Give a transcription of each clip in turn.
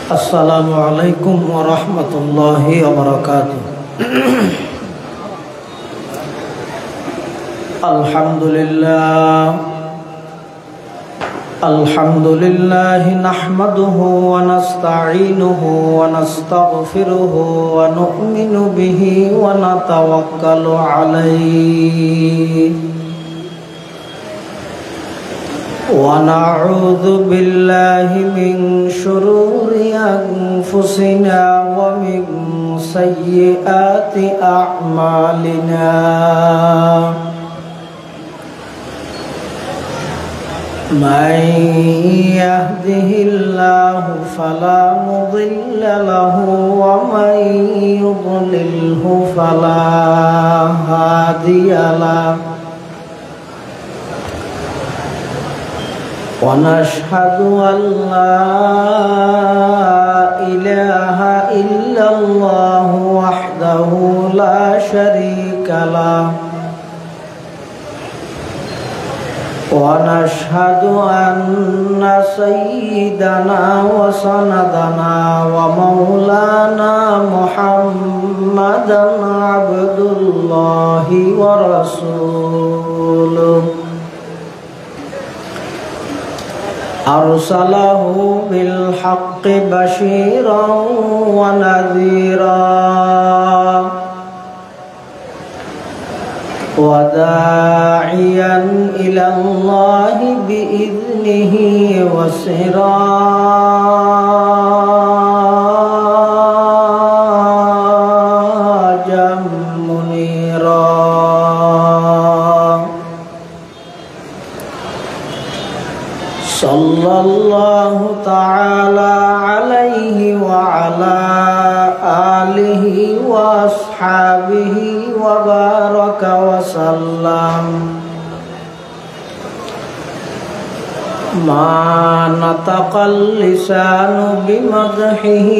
السلام عليكم ورحمة الله وبركاته. الحمد لله نحمده ونستعينه ونستغفره ونؤمن به ونتوكل عليه ونعوذ بالله من شرور أنفسنا ومن سيئات أعمالنا. من يهده الله فلا مضل له ومن يضلله فلا هادي له. ونشهد أن لا إله إلا الله وحده لا شريك له. ونشهد أن سيدنا وسندنا ومولانا محمدا عبد الله ورسوله أرسله بالحق بشيرا ونذيرا وداعيا إلى الله بإذنه وسراجا منيرا. صلى الله تعالى عليه وعلى آله وأصحابه وبارك وسلم. ما نطق اللسان بمدحه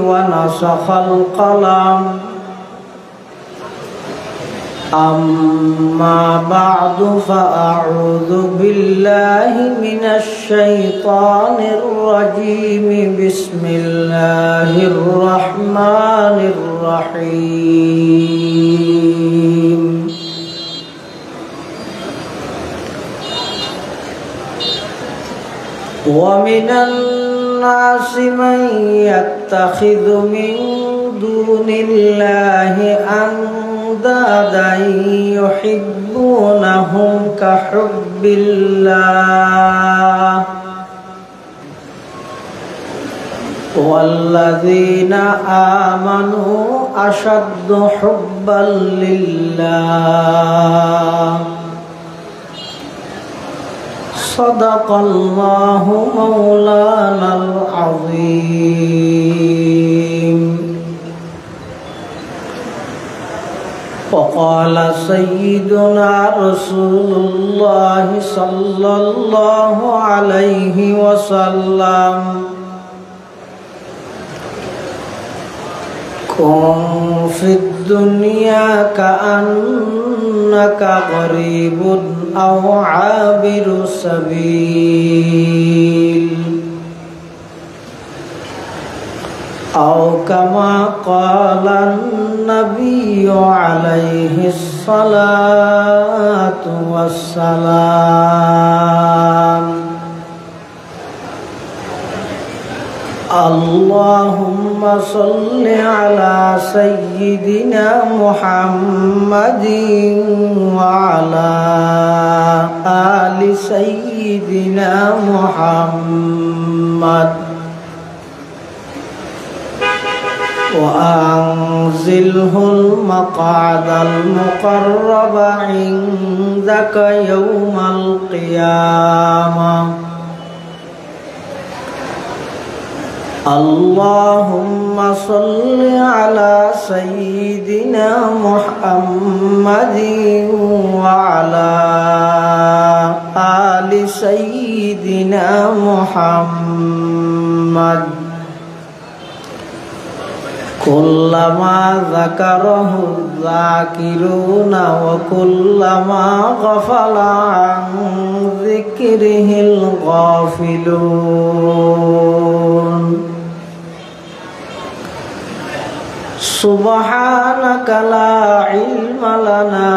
ونسخ القلم. أما بعد فأعوذ بالله من الشيطان الرجيم. بسم الله الرحمن الرحيم. ومن الناس من يتخذ من دون الله أندادا يحبونهم كحب الله والذين آمنوا أشد حبا لله. صدق الله مولانا العظيم. وقال سيدنا رسول الله صلى الله عليه وسلم: كن في الدنيا كأنك غريب أو عابر سبيل، أو كما قال النبي عليه الصلاة والسلام. اللهم صل على سيدنا محمد وعلى آل سيدنا محمد وأنزله المقعد المقرب عندك يوم القيامة. اللهم صل على سيدنا محمد وعلى آل سيدنا محمد كلما ذكره الذاكرون وكلما غفل عن ذكره الغافلون. سبحانك لا علم لنا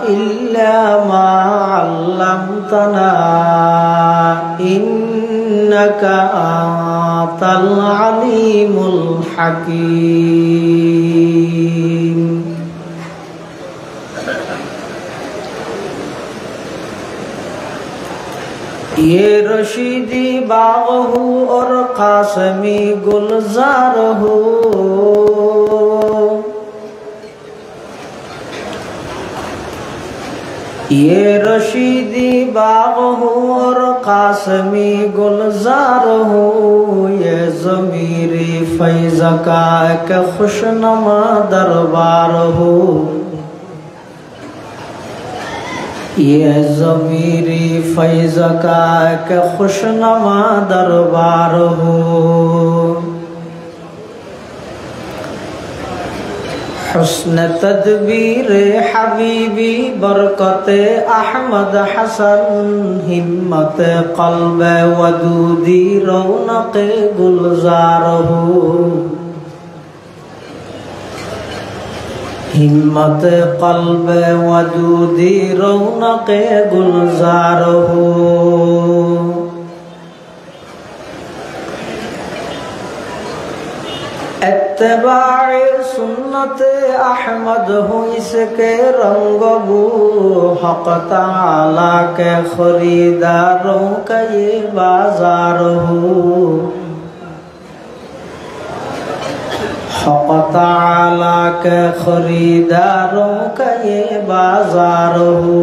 إلا ما علمتنا إنك أنت العليم الحكيم ये रशीदी बाग हो और कासमी गुलजार हो, ये रशीदी बाग हो और कासमी गुलजार हो, ये ज़मीरी फैज़ का के खुशनुमा दरबार हो, ये ज़मीरी फैज़ का के खुशनुमा दरबार हो। हुस्न तदबीर हबीबी बरकते अहमद हसन, हिम्मत क़ल्ब वदूदी रौनक गुलजार हो, हिम्मत क़ल्ब वदूदी रौनक गुलजार हो। इत्तिबाए सुन्नत अहमद हो इसके रंग बू, हक़ ताला के खरीदारों का ये बाजार हो, हक़ ताला के खरीदारों का ये बाजार हो।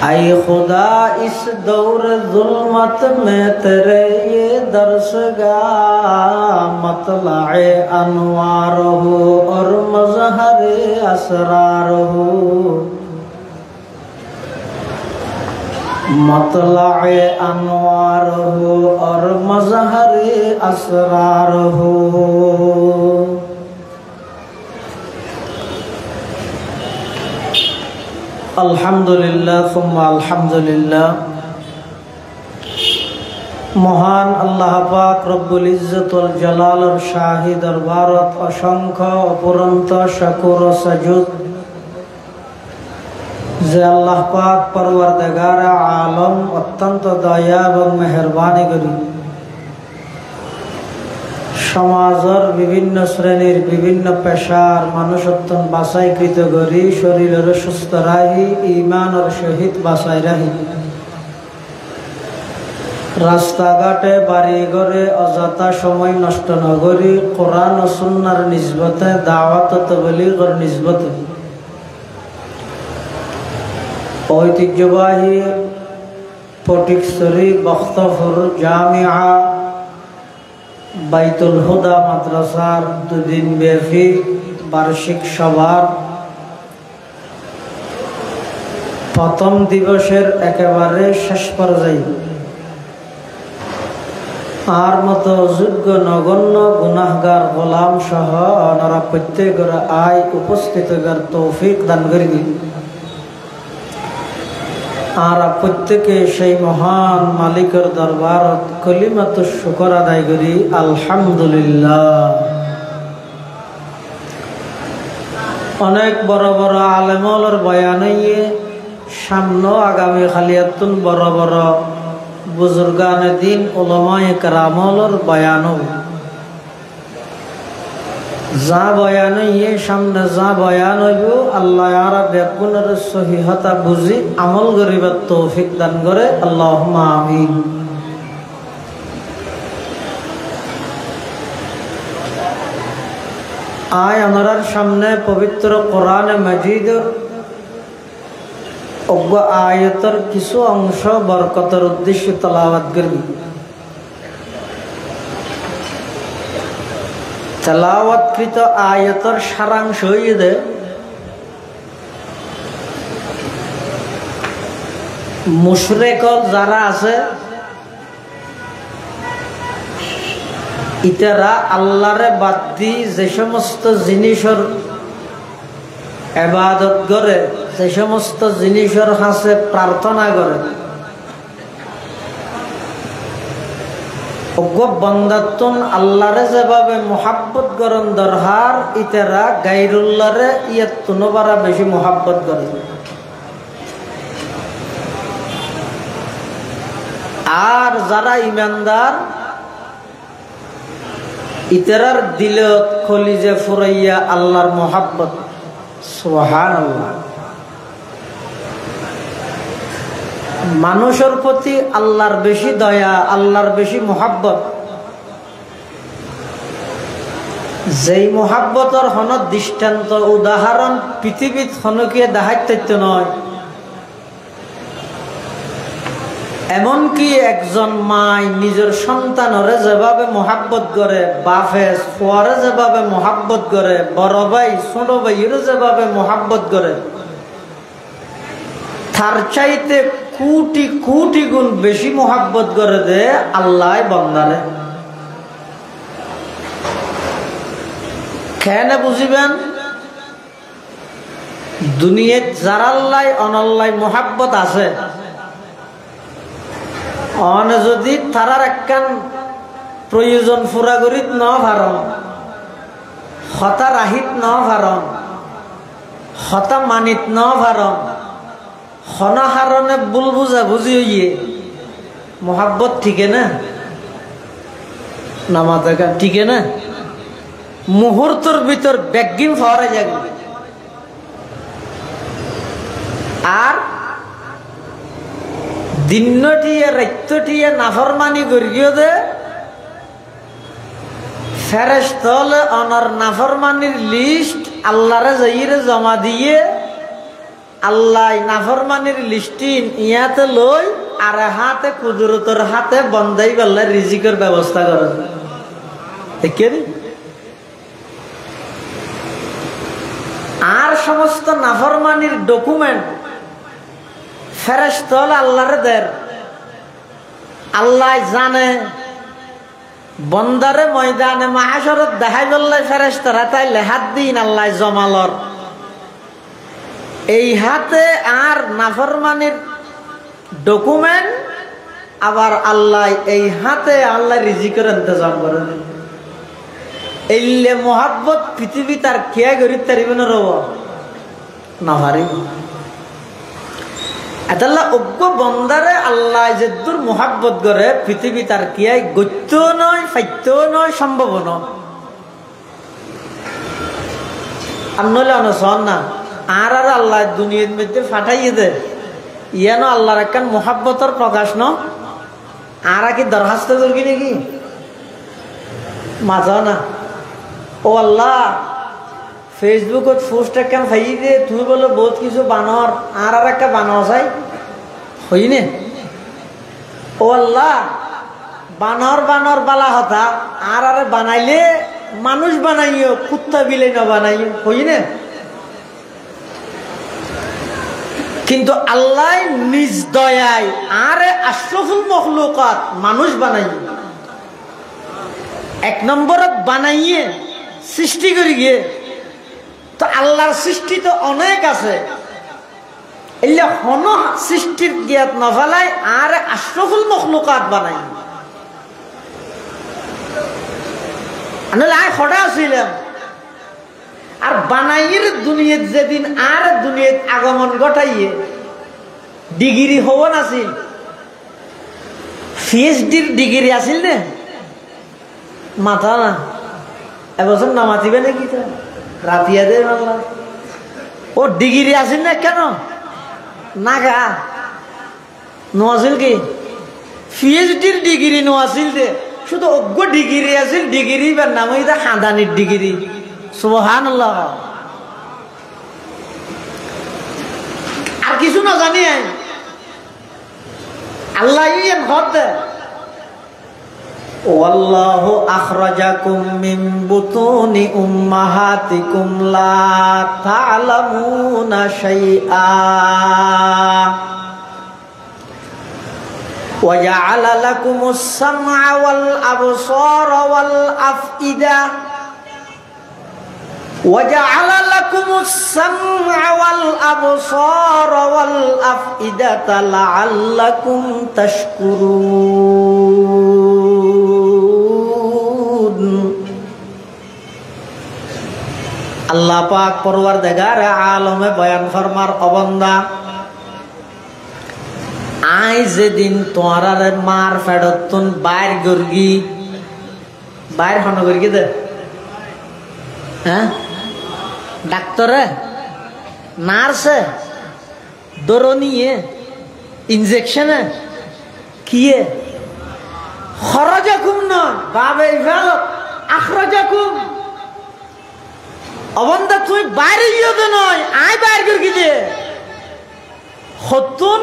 ऐ खुदा इस दौर ज़ुल्मत में तेरे ये दर्सगाह, मतलए अनवार हो और मज़हरे असरार हो, मतलए अनवार हो और मज़हरे असरार हो। अल्हम्दुलिल्लाह सुम्मा अल्हम्दुलिल्लाह। महान अल्लाह पाक रब्बुल इज्जत वल जलाल और शाही दरबारत असंख्य अपुरंत शकुर सजुद जे अल्लाह पाक परवरदिगार आलम अत्यंत दया और मेहरबानी करी समाजर विभिन्न श्रेणीर विभिन्न पेशार मानुषत्तन बासाईकृत करी शरीर सुस्थ राही ईमान और शहीद बासाई राही रास्ता घाटे बाड़ी घरे अजाता समय नष्ट नगरी कुरान और सुन्नार निस्बते दावत तबलीग और निस्बते ऐतिह्यबाही फटिकछड़ी बख्तपुर जामिया বাইতুল হুদা মাদ্রাসার দুদিন ব্যাপী বার্ষিক সভার প্রথম দিবসের একেবারে শেষ পর্যায়ে আর মতো যোগ্য নগণ্য গুনাহগার গোলাম সহ ওনারা প্রত্যেকের আয় উপস্থিত করার তৌফিক দান করে দিন। আর প্রত্যেকে সেই মহান মালিকের দরবারত কলিমাত শুকর আদায় করি আলহামদুলিল্লাহ। অনেক বড় বড় আলেমর বয়ান হইয়ে সামনে আগামী খালিয়াতুন বড় বড় বুজুর্গানে দিন উলামায়ে কেরামর বয়ান যা বয়ান হইয়ে সামনে যা বয়ান হইব আল্লাহ আরা বেগুনের সহিহতা বুঝি আমল করিবার তৌফিক দান করে আল্লাহুম্মা আমিন। আয় আমরার সামনে পবিত্র কোরআন মাজিদ অজ্ঞ আয়াতের কিছু অংশ বরকতের উদ্দেশ্যে তেলাওয়াত করবি। তেলাওয়াতকৃত আয়াতের সারাংশ হইয়ে মুশরিক যারা আছে ইতারা আল্লাহরে বাদ দি যে সমস্ত জিনিসের ইবাদত করে যে সমস্ত জিনিসের কাছে প্রার্থনা করে অজ্ঞ বন্দাতুন আল্লাহরে যেভাবে মোহাব্বত করন দরহার ইতেরা গাইরুল্লাহরে ইয়াতুনবারা বেশি মোহাব্বত করে। আর যারা ইমানদার ইতেরার দিলত খলিজে ফুরাইয়া আল্লাহর মোহাব্বত। সুবহানাল্লাহ। মানুষের প্রতি আল্লাহর বেশি দয়া, আল্লাহর বেশি মোহাব্বত। যেই মোহাব্বতর হন দৃষ্টান্ত উদাহরণ পৃথিবীত হনকিয়ে দেখাইতে নয়। এমনকি একজন মাই নিজের সন্তানরে যেভাবে মোহাব্বত করে, বাপে ফুয়ারে যেভাবে মোহাব্বত করে, বড় ভাই ছোট ভাইয়েরও যেভাবে মোহাব্বত করে, তার চাইতে কোটি কোটি গুণ বেশি মোহাব্বত করে দে আল্লাহ বন্দারে। কেন বুঝিবেন? দুনিয়াত যারাল্লাই অনল্লাই মোহাব্বত আছে, অন যদি তারার একখান প্রয়োজন পুরা করিত ন ভারণ, হতা রাহিত ন ভারণ, হতা মানিত ন ভারণ, হনাহারণে ভুল বুঝা বুঝি হইয়ে মোহাব্বত ঠিকে না নামা দেখা ঠিকে না মুহূর্তর ভিতর ব্যাগিন ফরে যাবে। আর দিনটিয়ে রাত্যটিয়ে নাফরমানি করিও দে ফেরেশতা হলে অনার নাফরমানির লিস্ট আল্লাহরে যাইরে জমা দিয়ে আল্লাহ নাফরমানির লিস্টিন ইয়াতে লই আর হাতে কুদরতের হাতে বন্দাই বেলা রিজিকের ব্যবস্থা করে। আর সমস্ত নাফরমানির ডকুমেন্ট ফেরেশতা হলে আল্লাহরে দের। আল্লাহ জানে বন্দারে ময়দানে মাহাশরত দেখাই বললে ফেরেশতারা তাই লেহাত দিন আল্লাহ জমালর এই হাতে আর নাফরমানির ডকুমেন্ট আবার আল্লাহ এই হাতে আল্লাহ রিজিকের ইন্তজাম করে। এইলে মোহাব্বত পৃথিবী তার খেয়া গরিব তারিব না রব না পারিব। এতাল্লা অজ্ঞ বন্দারে আল্লাহ যে দূর মোহাব্বত করে পৃথিবী তার কিয়াই গত্য নয়, ফাইত্য নয়, সম্ভব নয়। আর নইলে অনসন না আর আর আল্লাহ দুনিয়ার মধ্যে ফাটাইয়ে দে ইয়ান আল্লাহর একখান মোহাব্বতর প্রকাশ ন আর কি দরখাস্ত করবি নাকি মাথা না। ও আল্লাহ ফেসবুকত পোস্ট একখান খাই দে তুই বলে বহুত কিছু বানর আর আর একটা বানর চাই হইনে। ও আল্লাহ বানর বানর বালা হতা আর আরে বানাইলে মানুষ বানাইও কুত্তা বিলে না বানাইও হইনে। কিন্তু আল্লাহ নিজ দয়ায় আরে আশরাফুল মখলুকাত মানুষ বানাই এক নম্বরত বানাইয়ে সৃষ্টি করি গিয়ে। তো আল্লাহর সৃষ্টি তো অনেক আছে, এলে হন সৃষ্টির জ্ঞাত নফালাই আর আশরাফুল মখলুকাত বানাই। আনলে আয় খড়া ছিলাম আর বানাইয়ের দুনিয়াত যেদিন আর দুনিয়াত আগমন ঘটাইয়ে ডিগ্রি হব নাছিল, পিএইচডির ডিগ্রি আছিল নে মাথা না এবছর নামাতিবে নাকি তো রাতিয়া দে আল্লাহ। ও ডিগ্রি আছিল না কেন না গা নোয়াছিল কি পিএইচডির ডিগ্রি নোয়াছিল দে শুধু অজ্ঞ ডিগ্রি আছিল। ডিগ্রি বা নাম হইতা খানদানির ডিগ্রি। সুবহানাল্লাহ। আর কিছু না জানি আল্লাহ ঘর দে ওয়াল্লাহু আখরাজাকুম মিন বুতুনি উম্মাহাতিকুম লা তা'লামুনা শাইআ ওয়া জা'আলা লাকুমুস সাম'a ওয়াল আবসারা ওয়াল আফইদা وجعل لكم السمع والأبصار والأفئدة لعلكم تشكرون পাক পরওয়ারদিগার আলমে বয়ান ফরমার অবন্দা আই যেদিন তোমার মার ফেরতুন বাইর গর্গি বাইর হন গর্গি দে হ্যাঁ ডাক্তারে নার্সে দরনিয়ে ইনজেকশনে কিয়ে খরজাকুম নয় বাবে ফেল আখরজাকুম অবন্দা তুই বাইরে গিয়ে তো নয় আয় বাইর গর্গি দে হতুন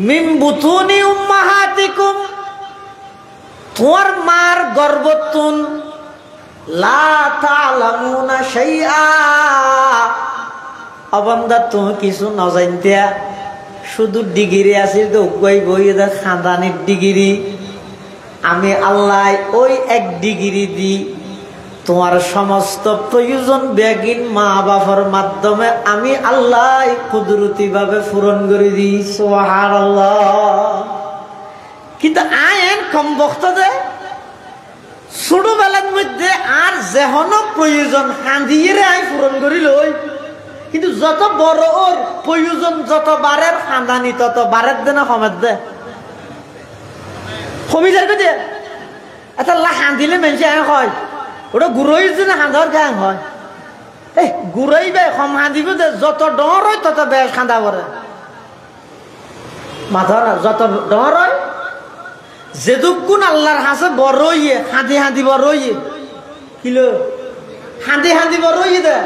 মিন বুতুনি উম্মাহাতিকুম তোমার মার গর্ভতুন লা তা'লামুনা শাইআ অবন্দা তুমি কিছু না জানতে শুধু ডিগ্রি আছে তো কই বই দা খানদানির ডিগ্রি আমি আল্লাহ ওই এক ডিগ্রি দি তোমার সমস্ত প্রয়োজন বেগিন মা বাবার মাধ্যমে আমি আল্লাহ কুদরতি ভাবে পূরণ করে দিই সুবহানাল্লাহ কিন্তু আইন কম বক্তদে ছোটবেলার মধ্যে আর যেহন প্রয়োজন হাঁদিয়ে আই পূরণ করি লই কিন্তু যত বড় ওর প্রয়োজন যত বারের খানদানি তত বারের দে না কমের দে কমি যাবে দে এটা হাঁদিলে মেনছে হয় ওটা গুড়ই যে না খাঁদার গান হয় এই গুড়াই বে কম হাঁদিব দে যত ডর হয় তত বেশ খাঁদা পরে মাথা না যত ডর হয় যেদুকুন আল্লাহর হাসে বড় ইয়ে হাঁদি হাঁদি বড় ইয়ে কিলো হাঁদি হাঁদি বড় ইয়ে দে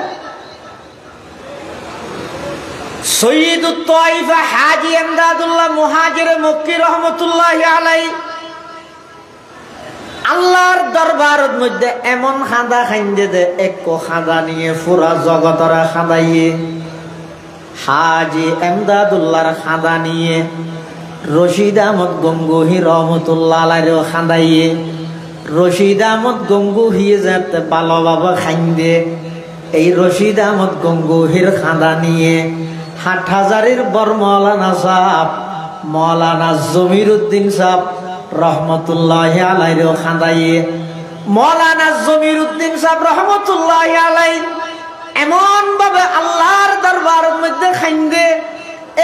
সৈয়দুত তাইফা হাজী ইমদাদুল্লাহ মুহাজির মক্কি রহমাতুল্লাহি আলাইহি আল্লাহর দরবারের মধ্যে এমন খাঁদা খাইন্দে দে এক খাঁদা নিয়ে পুরা জগতরা খাঁদাইয়ে হাজী ইমদাদুল্লাহর খাঁদা নিয়ে রশিদ আহমদ গঙ্গোহী রহমতুল্লাহ আলাইহিও খাঁদাইয়ে রশিদ আহমদ গঙ্গোহী যাতে ভালোভাবে খাইন্দে এই রশিদ আহমদ গঙ্গোহীর খাঁদা নিয়ে হাটহাজারির বর মৌলানা সাহেব মৌলানা জমিরুদ্দিন সাহেব রহমতুল্লাহি আলাইহিও খাঁদাইয়ে মৌলানা জমিরুদ্দিন সাহেব রহমতুল্লাহি আলাইহি এমন ভাবে আল্লাহর দরবারের মধ্যে খাইন্দে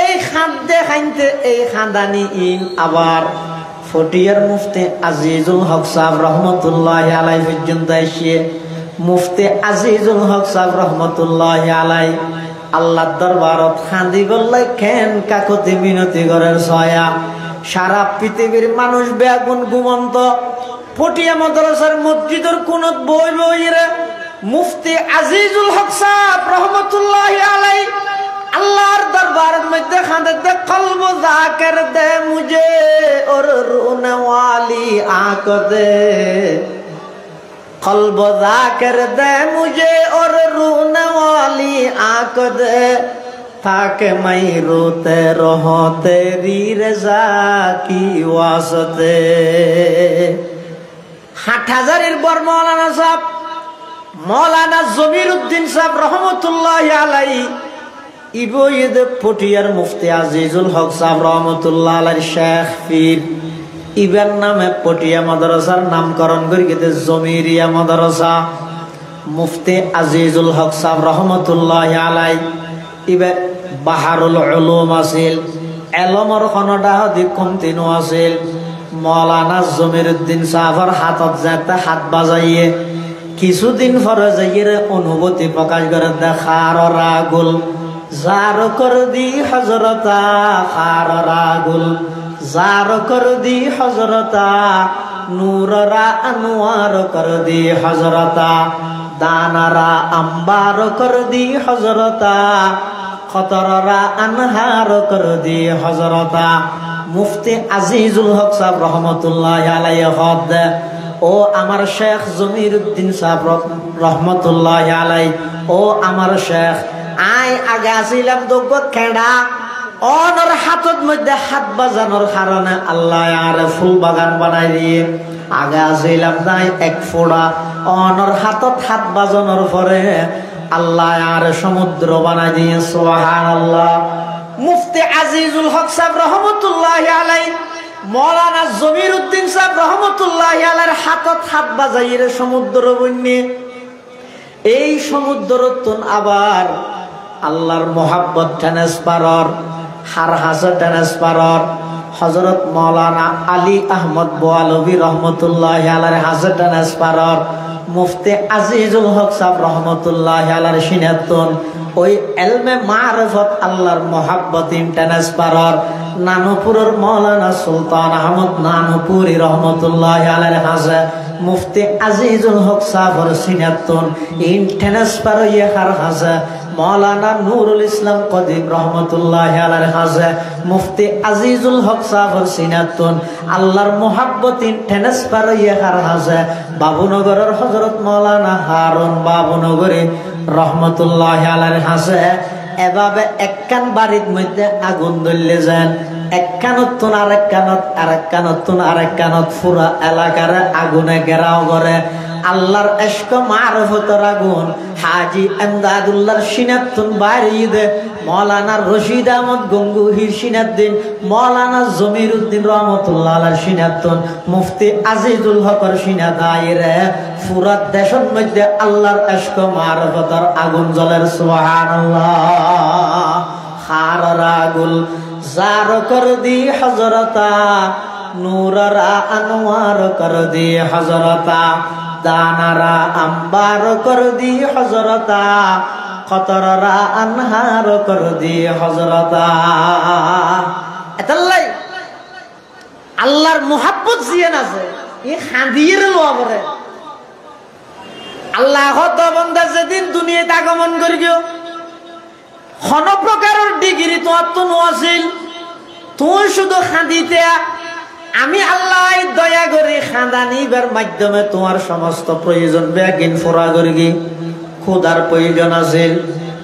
এই খাদ্যে খাইতে এই খাঁদানি ইন আবার ফটিয়ার মুফতি আজিজুল হক সাহেব রহমতুল্লাহি আলাইহি পর্যন্ত এসে মুফতি আজিজুল হক সাহেব রহমতুল্লাহি আলাইহি আল্লাহর দরবারত খাঁদি বললে কেন কাকতি মিনতি করার ছয়া সারা পৃথিবীর মানুষ বেগুন ঘুমন্ত ফটিয়া মাদ্রাসার মসজিদের কোনত বই বইরে মুফতি আজিজুল হক সাহেব রহমতুল্লাহি আলাইহি আল্লাহর দরবারের মধ্যে খাঁদে দে কলব জাকির দে মুঝে और रोने वाली आंख दे कल्ब जाकिर दे मुझे और रोने वाली आंख दे ताकि मैं रोते रहो तेरी रजा की वास्ते हाटहाजारिर बर मौलाना साहब मौलाना जमीरुद्दीन साहब रहमतुल्लाहि अलैहि इबो ये फटियार मुफ्ती আজিজুল হক साहब रहमतुल्लाह अलैहि शेख पीर इबर नामे पटिया मदरसार नामकरण करिए जमीरिया मदरसा मुफ्ती আজিজুল হক साहब रहमतुल्लाह अलैहि इबे बाहारुल उलूम आसिल एलमर खनडा अधिक कमतिनो आसिल मौलाना जमीरुद्दीन साहबर हाथत जाते हाथ बाजाइए কিছুদিন পরে যাইয়ে অনুভূতি প্রকাশ করে দেখার রাগুল जार कर दी हजरता खार रागुल जार कर दी हजरता नूररा अनवार कर दी हजरता दानरा अंबार कर दी हजरता खतररा अनहार कर दी हजरता मुफ्ती আজিজুল হক साहब रहमतुल्लाहि अलैहि हद ओ आमार शेख जमीरुद्दीन साहब रहमतुल्लाहि अलैहि ओ आमार शेख आय आगे आसिलाम दोगत खेड़ा অনর হাতত মধ্যে হাত বাজানোর কারণে আল্লাহ আর ফুল বাগান বানাই দিয়ে আগে আছিলাম তাই এক ফোড়া অনর হাতত হাত বাজানোর পরে আল্লাহ আর সমুদ্র বানাই দিয়ে সুবহানাল্লাহ। মুফতি আজিজুল হক সাহেব রহমতুল্লাহি আলাইহি মৌলানা জমিরুদ্দিন সাহেব রহমতুল্লাহি আলাইহির হাতত হাত বাজাইয়ে সমুদ্র বন্যে এই সমুদ্রতন আবার আল্লাহর মোহাব্বত ট্রান্সফারর হার হাসা ট্রান্সফারর হযরত মাওলানা আলী আহমদ বোয়ালবী রহমতুল্লাহি আলাইহি হাসা ট্রান্সফারর মুফতি আজিজুল হক সাহেব রহমতুল্লাহি আলাইহি সিনাতুন ওই ইলমে মারিফত আল্লাহর মোহাব্বত ট্রান্সফারর নানুপুরের মাওলানা সুলতান আহমদ নানুপুরি রহমতুল্লাহি আলাইহি হাসা মুফতি আজিজুল হক সাহেবের সিনাতুন ট্রান্সফার ইয়ে হার হাসা মাওলানা নুরুল ইসলাম কদিম রহমতুল্লাহি আলাইহি হাসা মুফতি আজিজুল হক সাহেবের সিনাতুন আল্লাহর মোহাব্বত ট্রান্সফার ইয়ে হার হাসা বাবুনগরের হযরত মাওলানা হারুন বাবুনগরী রহমতুল্লাহি আলাইহি হাসা এভাবে একখান বাড়ির মধ্যে আগুন জ্বললে যান এক কানতুন আরেক কানত আরেক কানতুন আরেক কানত পুরা এলাকার আগুনে ঘেরাও করে আল্লাহর ইশক মারফতের আগুন হাজী এমদাদুল্লাহর সিনাতুন বাড়িয়ে দে মাওলানা রশিদ আহমদ গঙ্গুহির সিনাতুন মাওলানা জমিরউদ্দিন রাহমাতুল্লাহ আলাইহির সিনাতুন মুফতি আজিজুল হকর সিনাতাইরে পুরা দেশের মধ্যে আল্লাহর ইশক মারফতের আগুন জ্বলে সুবহানাল্লাহ হারাগুল জার কর দি হযরতা নূররা আনওয়ার কর দি হযরতা দানারা আম্বার কর দি হযরতা কতররা আনহার কর দি হযরতা এতাল্লাই আল্লাহর মোহাব্বত জিয়ান আছে এই খাদির লোবরে আল্লাহ কত বান্দা যেদিন দুনিয়াতে আগমন করিও কোন প্রকারের ডিগ্রি তোমার তো নছিল তুই শুধু খাদিতে আমি আল্লাহ দয়া করে খাদানিবার মাধ্যমে তোমার সমস্ত প্রয়োজন ব্যাগিন ফুরা করি খোদার প্রয়োজন আছিল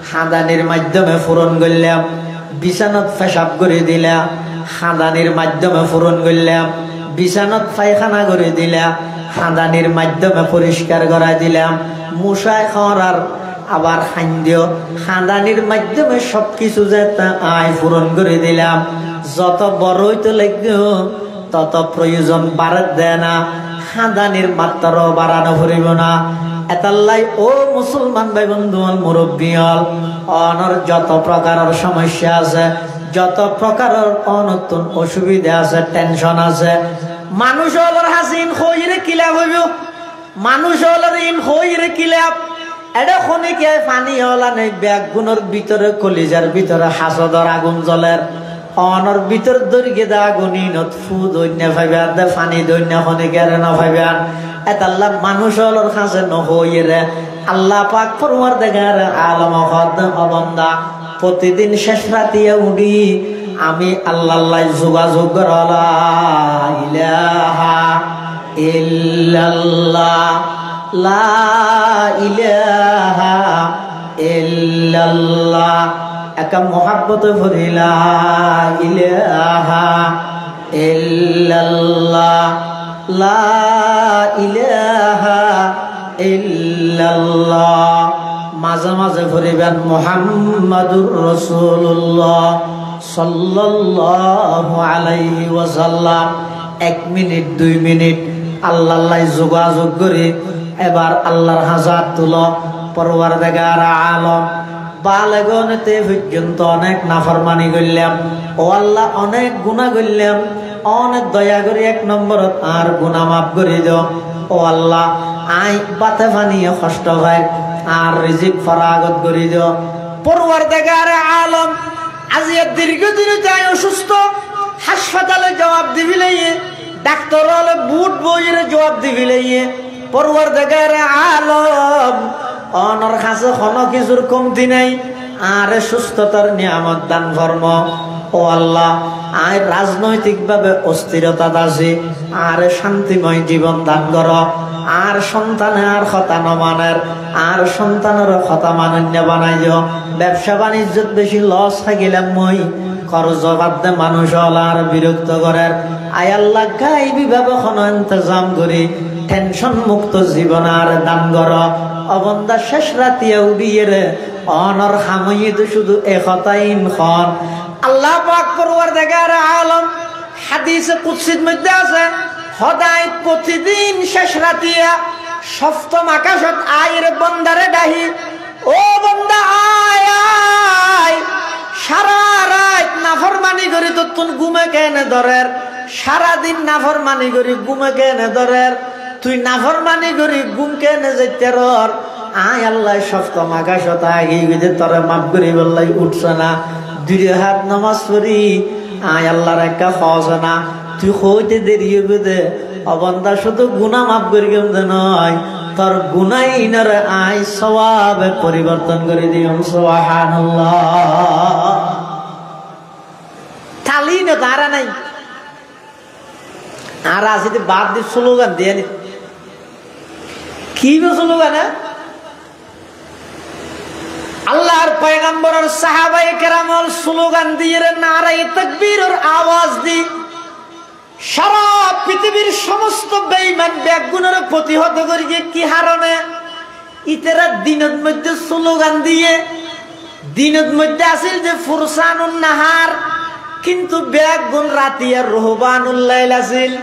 খাদানির মাধ্যমে পূরণ করলাম বিছানাত পেশাব করে দিলাম খাদানির মাধ্যমে পূরণ করলাম বিছানাত পায়খানা করে দিলাম খাদানির মাধ্যমে পরিষ্কার করা দিলাম মুসায় খাওয়ার আবার খাদ্য খাদানির মাধ্যমে সবকিছু যেটা আয় পূরণ করে দিলাম যত বড় হইতে লাগবে তত প্রয়োজন বাড়াত দেয় না খাদানির মাত্রাও বাড়ানো ভরিব না এতাল্লাই ও মুসলমান ভাই বন্ধু মুরব্বী হল অনর যত প্রকারের সমস্যা আছে যত প্রকারের অনতুন অসুবিধা আছে টেনশন আছে মানুষ হলর হাসিন হইরে কিলাপ হইব মানুষ হলর ইন হইরে কিলাপ এটা খনিকে পানি হলা নেই ব্যাগ গুণের ভিতরে কলিজার ভিতরে হাসদর আগুন জ্বলের অনর ভিতর দরিকে দা আগুন ইনত ফু দৈন্য ভাইবান দে পানি দৈন্য খনিকে না ভাইবান এত আল্লাহ মানুষ হলর খাসে নহইরে আল্লাহ পাক পরওয়ার দেগার আলম হদ অবন্দা প্রতিদিন শেষ রাতিয়া উঠি আমি আল্লাহ যোগাযোগ করলা ইলাহা ইল্লাল্লাহ লা ইলাহা ইল্লাল্লাহ একা মোহাব্বত ভরিলা ইলাহা ইল্লাল্লাহ লা ইলাহা ইল্লাল্লাহ মাঝে মাঝে ভরিবেন মুহাম্মাদুর রাসূলুল্লাহ সাল্লাল্লাহু আলাইহি ওয়াসাল্লাম 1 মিনিট 2 মিনিট আল্লাহ যোগাযোগ করে এবার আল্লাহর হাজার তুলো পরওয়ারদিগার আলম বালেগনতে পর্যন্ত অনেক নাফরমানি করলাম ও আল্লাহ অনেক গুনাহ করলাম অনেক দয়া করে 1 নম্বরত আর গুনাহ মাফ করে দাও ও আল্লাহ আই বাতে পানিয়ে কষ্ট হয় আর রিজিক ফরাগত করে দাও পরওয়ারদিগার আলম আজিয়া দীর্ঘদিন যায় অসুস্থ হাসপাতালে জবাব দিবিলে ডাক্তার হলে বুট বইরে জবাব দিবিলে পরওয়ারদিগার আলম অনর কাছে কোনো কিছুর কমতি নাই আর সুস্থতার নিয়ামত দান ফরম ও আল্লাহ আর রাজনৈতিকভাবে অস্থিরতা আছে আর শান্তিময় জীবন দান কর আর সন্তানের আর কথা নমানের আর সন্তানের কথা মানন্য বানাই দিও ব্যবসা বাণিজ্যত বেশি লস থাকিলাম মই খরচ বাদে মানুষ আর বিরক্ত করার আয় আল্লাহ গাইবি ভাবে কোনো ইন্তজাম করি টেনশন মুক্ত জীবন আর দান কর অবন্দা শেষ রাতিয়া উড়িয়ে রে অনর খামইয়ে তো শুধু একতাইন খন আল্লাহ পাক পরওয়ারদিগার আলম হাদিসে কুদসির মধ্যে আছে সদায় প্রতিদিন শেষ রাতিয়া সপ্তম আকাশত আয়ের বন্দারে ডাহি, ও বন্দা আয় আয়, সারা রাত নাফরমানি করি তো তুন ঘুমে কেনে ধরের, সারাদিন নাফরমানি করি ঘুমে কেনে ধরের, তুই নাফরমানি করি ঘুম কেনে যেতে রর, আয় আল্লাহ সপ্তম আকাশত আগে তোরে মাফ করি বললাই উঠছে না, 2 হাত নামাজ পড়ি আয় আল্লাহর একটা ফজ না, তুই হইতে দেরি হবে দে অবন্দা, শুধু গুনাহ মাফ করি কেমন নয়, তোর গুনাইনার আয় সওয়াবে পরিবর্তন করে দিও। সুবহানাল্লাহ। তালি না তারা নাই আর আসিতে বাদ দিয়ে স্লোগান দিয়ে নি, কি স্লোগান? আল্লাহর পয়গম্বরের সাহাবায়ে কেরামল স্লোগান দিয়ে নারায়ে তাকবীরের আওয়াজ দি সারা পৃথিবীর সমস্ত বেঈমান বেগুনের প্রতিহত করি, কি হারণে ইতেরা দিনের মধ্যে স্লোগান দিয়ে, দিনের মধ্যে আসিল যে ফুরসানুন নাহার, কিন্তু বেগুন রাতিয়া রহবানুল লাইল আসিল,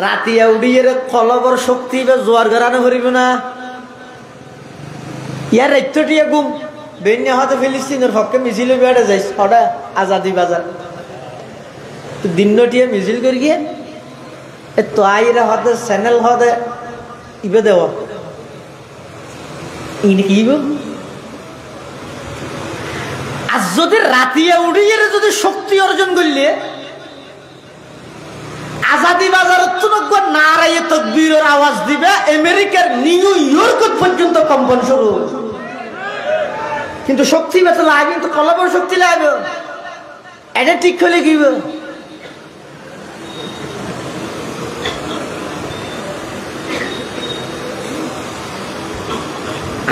রাতিয়া উড়িয়ে কলবর শক্তি বা জোয়ার গড়ানো করিব না, ইয়ার রাত্যটিয়া গুম বেন্যা হতে ফিলিস্তিনের পক্ষে মিছিল বেড়ে যাইস ওটা আজাদি বাজার দিনটিয়ে মিছিল করি গিয়ে তো আইরা হতে চ্যানেল হতে ইবে দেওয়া ইনি কি আর যদি রাতিয়া উড়িয়ে যদি শক্তি অর্জন করলে আজাদি বাজারের তুনক নারায়ে তাকবীরের আওয়াজ দিবে, আমেরিকার নিউ ইয়র্ক পর্যন্ত কম্পন শুরু, কিন্তু শক্তি বেঁচে লাগবে তো কলবর শক্তি লাগবে, এটা ঠিক হলে কি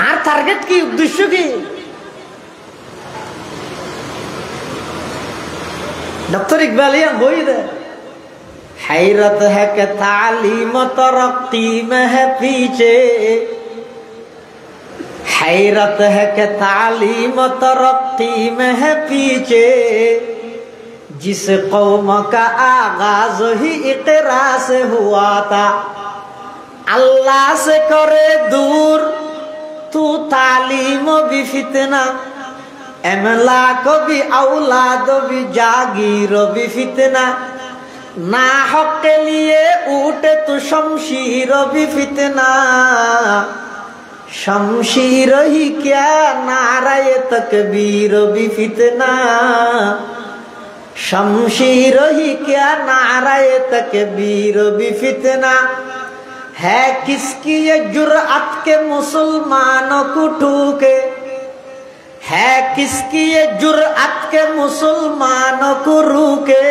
আর টার্গেট কি, উদ্দেশ্য কি? डॉक्टर इकबालिया वही दे, हैरत है कि तालीम तरक्की में है पीछे, हैरत है कि तालीम तरक्की में है पीछे, जिस कौम का आगाज ही इक़रा से हुआ था, अल्लाह से करे दूर तू तालीम भी फितना, एमलाक भी औलाद भी जागीर भी फितना, ना हक के लिए उठे तो शमशीर भी फितना, शमशीर ही क्या नाराये तकबीर भी फितना, शमशीर ही क्या नाराये तकबीर भी फितना, है किसकी ये जुर्अत के मुसलमानों को ठूके, है किसकी ये जुर्अत के मुसलमानों को रुके,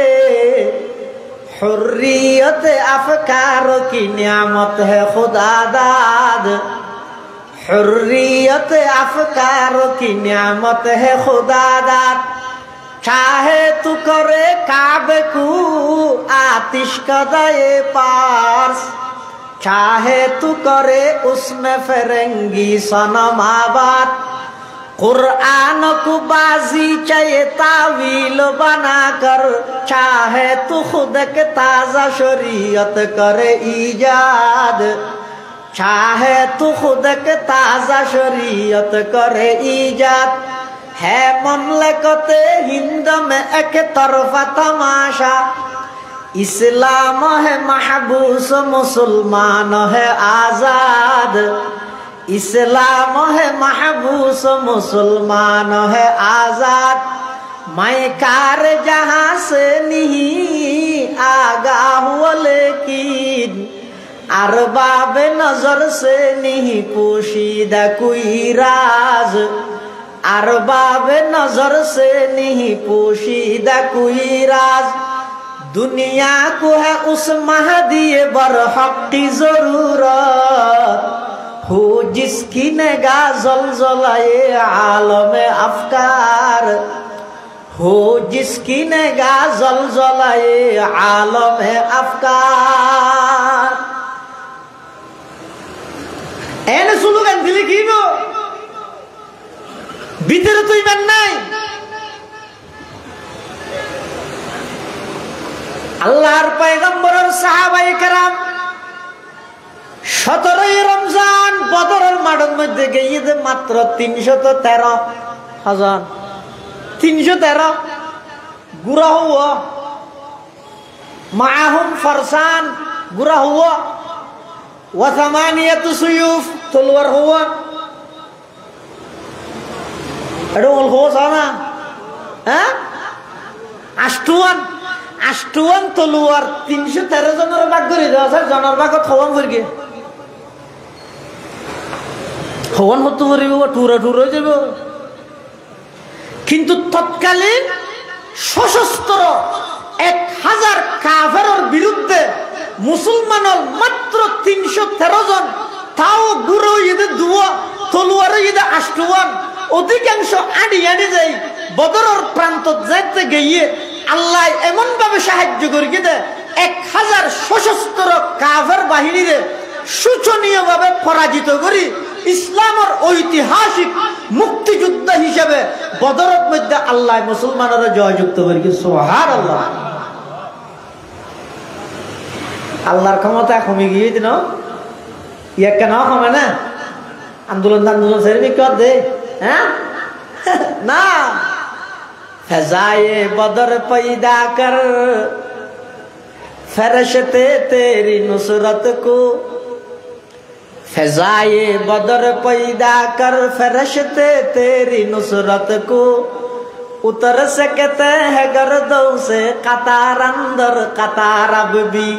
हुर्रियत अफकारों की नियामत है खुदा दाद, हुर्रियत अफकारों की नियामत है खुदा दाद, चाहे तू करे काबे को आतिश कदाए पार्स, चाहे तू करे उसमें फिरंगी सनम आबाद, कुरान को बाजी चाहे तावील बनाकर, चाहे तू खुद के ताजा शरीयत करे ईजाद, चाहे तू खुद के ताजा शरीयत करे ईजाद, है ममलकते हिंद में एक तरफा तमाशा, इस्लाम है महबूस मुसलमान है आजाद, इस्लाम है महबूस मुसलमान है आजाद, मैं कार जहां से नहीं आगा हुआ लेकिन अरबाब नजर से नहीं पोशीदा कोई राज, अरबाब नजर से नहीं पोशीदा कोई राज, दुनिया को है उस महदी बरहक की जरूरत, हो जिसकी निगाह ज़लज़लाए आलम अफकार, हो जिसकी निगाह ज़लज़लाए आलम अफकार। एने स्लोगान दिले की गो ভিতরে তো ঈমান নাই। আল্লাহর পয়গম্বরের সাহাবায়ে কেরাম 17ই রমজান বদরের মাঠের মধ্যে গিয়ে যে মাত্র 313,000 313 গুরা হুয়া মাআহুম ফারসান গুরা হুয়া ওয়া সামানিয়াতু সুয়ুফ তলোয়ার হুয়া এটা বল হওয়া না হ্যাঁ আষ্টুয়ান তলোয়ার 313 জনের ভাগ করে দেওয়া আছে জনের ভাগত হওয়ান করগে হওয়ান হতে পারিব টুরা হয়ে যাব কিন্তু তৎকালীন সশস্ত্র 1000 কাফেরের বিরুদ্ধে মুসলমানের মাত্র 313 জন তাও গুরু ঈদে দুয়া তলোয়ার ঈদে আষ্টুয়ান অধিকাংশ আড়ি যাই বদরের প্রান্ত যাইতে গিয়ে আল্লাহ এমন ভাবে সাহায্য করে দে 1000 সশস্ত্র কাফের বাহিনীরে শোচনীয় ভাবে পরাজিত করি ইসলামের ঐতিহাসিক মুক্তিযুদ্ধ হিসেবে বদরের মধ্যে আল্লাহ মুসলমানেরা জয়যুক্ত করি সুবহানাল্লাহ। আল্লাহর ক্ষমতা কমে গিয়ে দিন ইয়া কেন কমে না আন্দোলন সেরবি কর দে হ্যাঁ না ফজায়ে বদর पैदा कर फरिश्ते तेरी नुसरत को फजाए बदर पैदा कर फरिश्ते तेरी नुसरत को उतर सकते हैं गर्दों से कतार अंदर कतार अब भी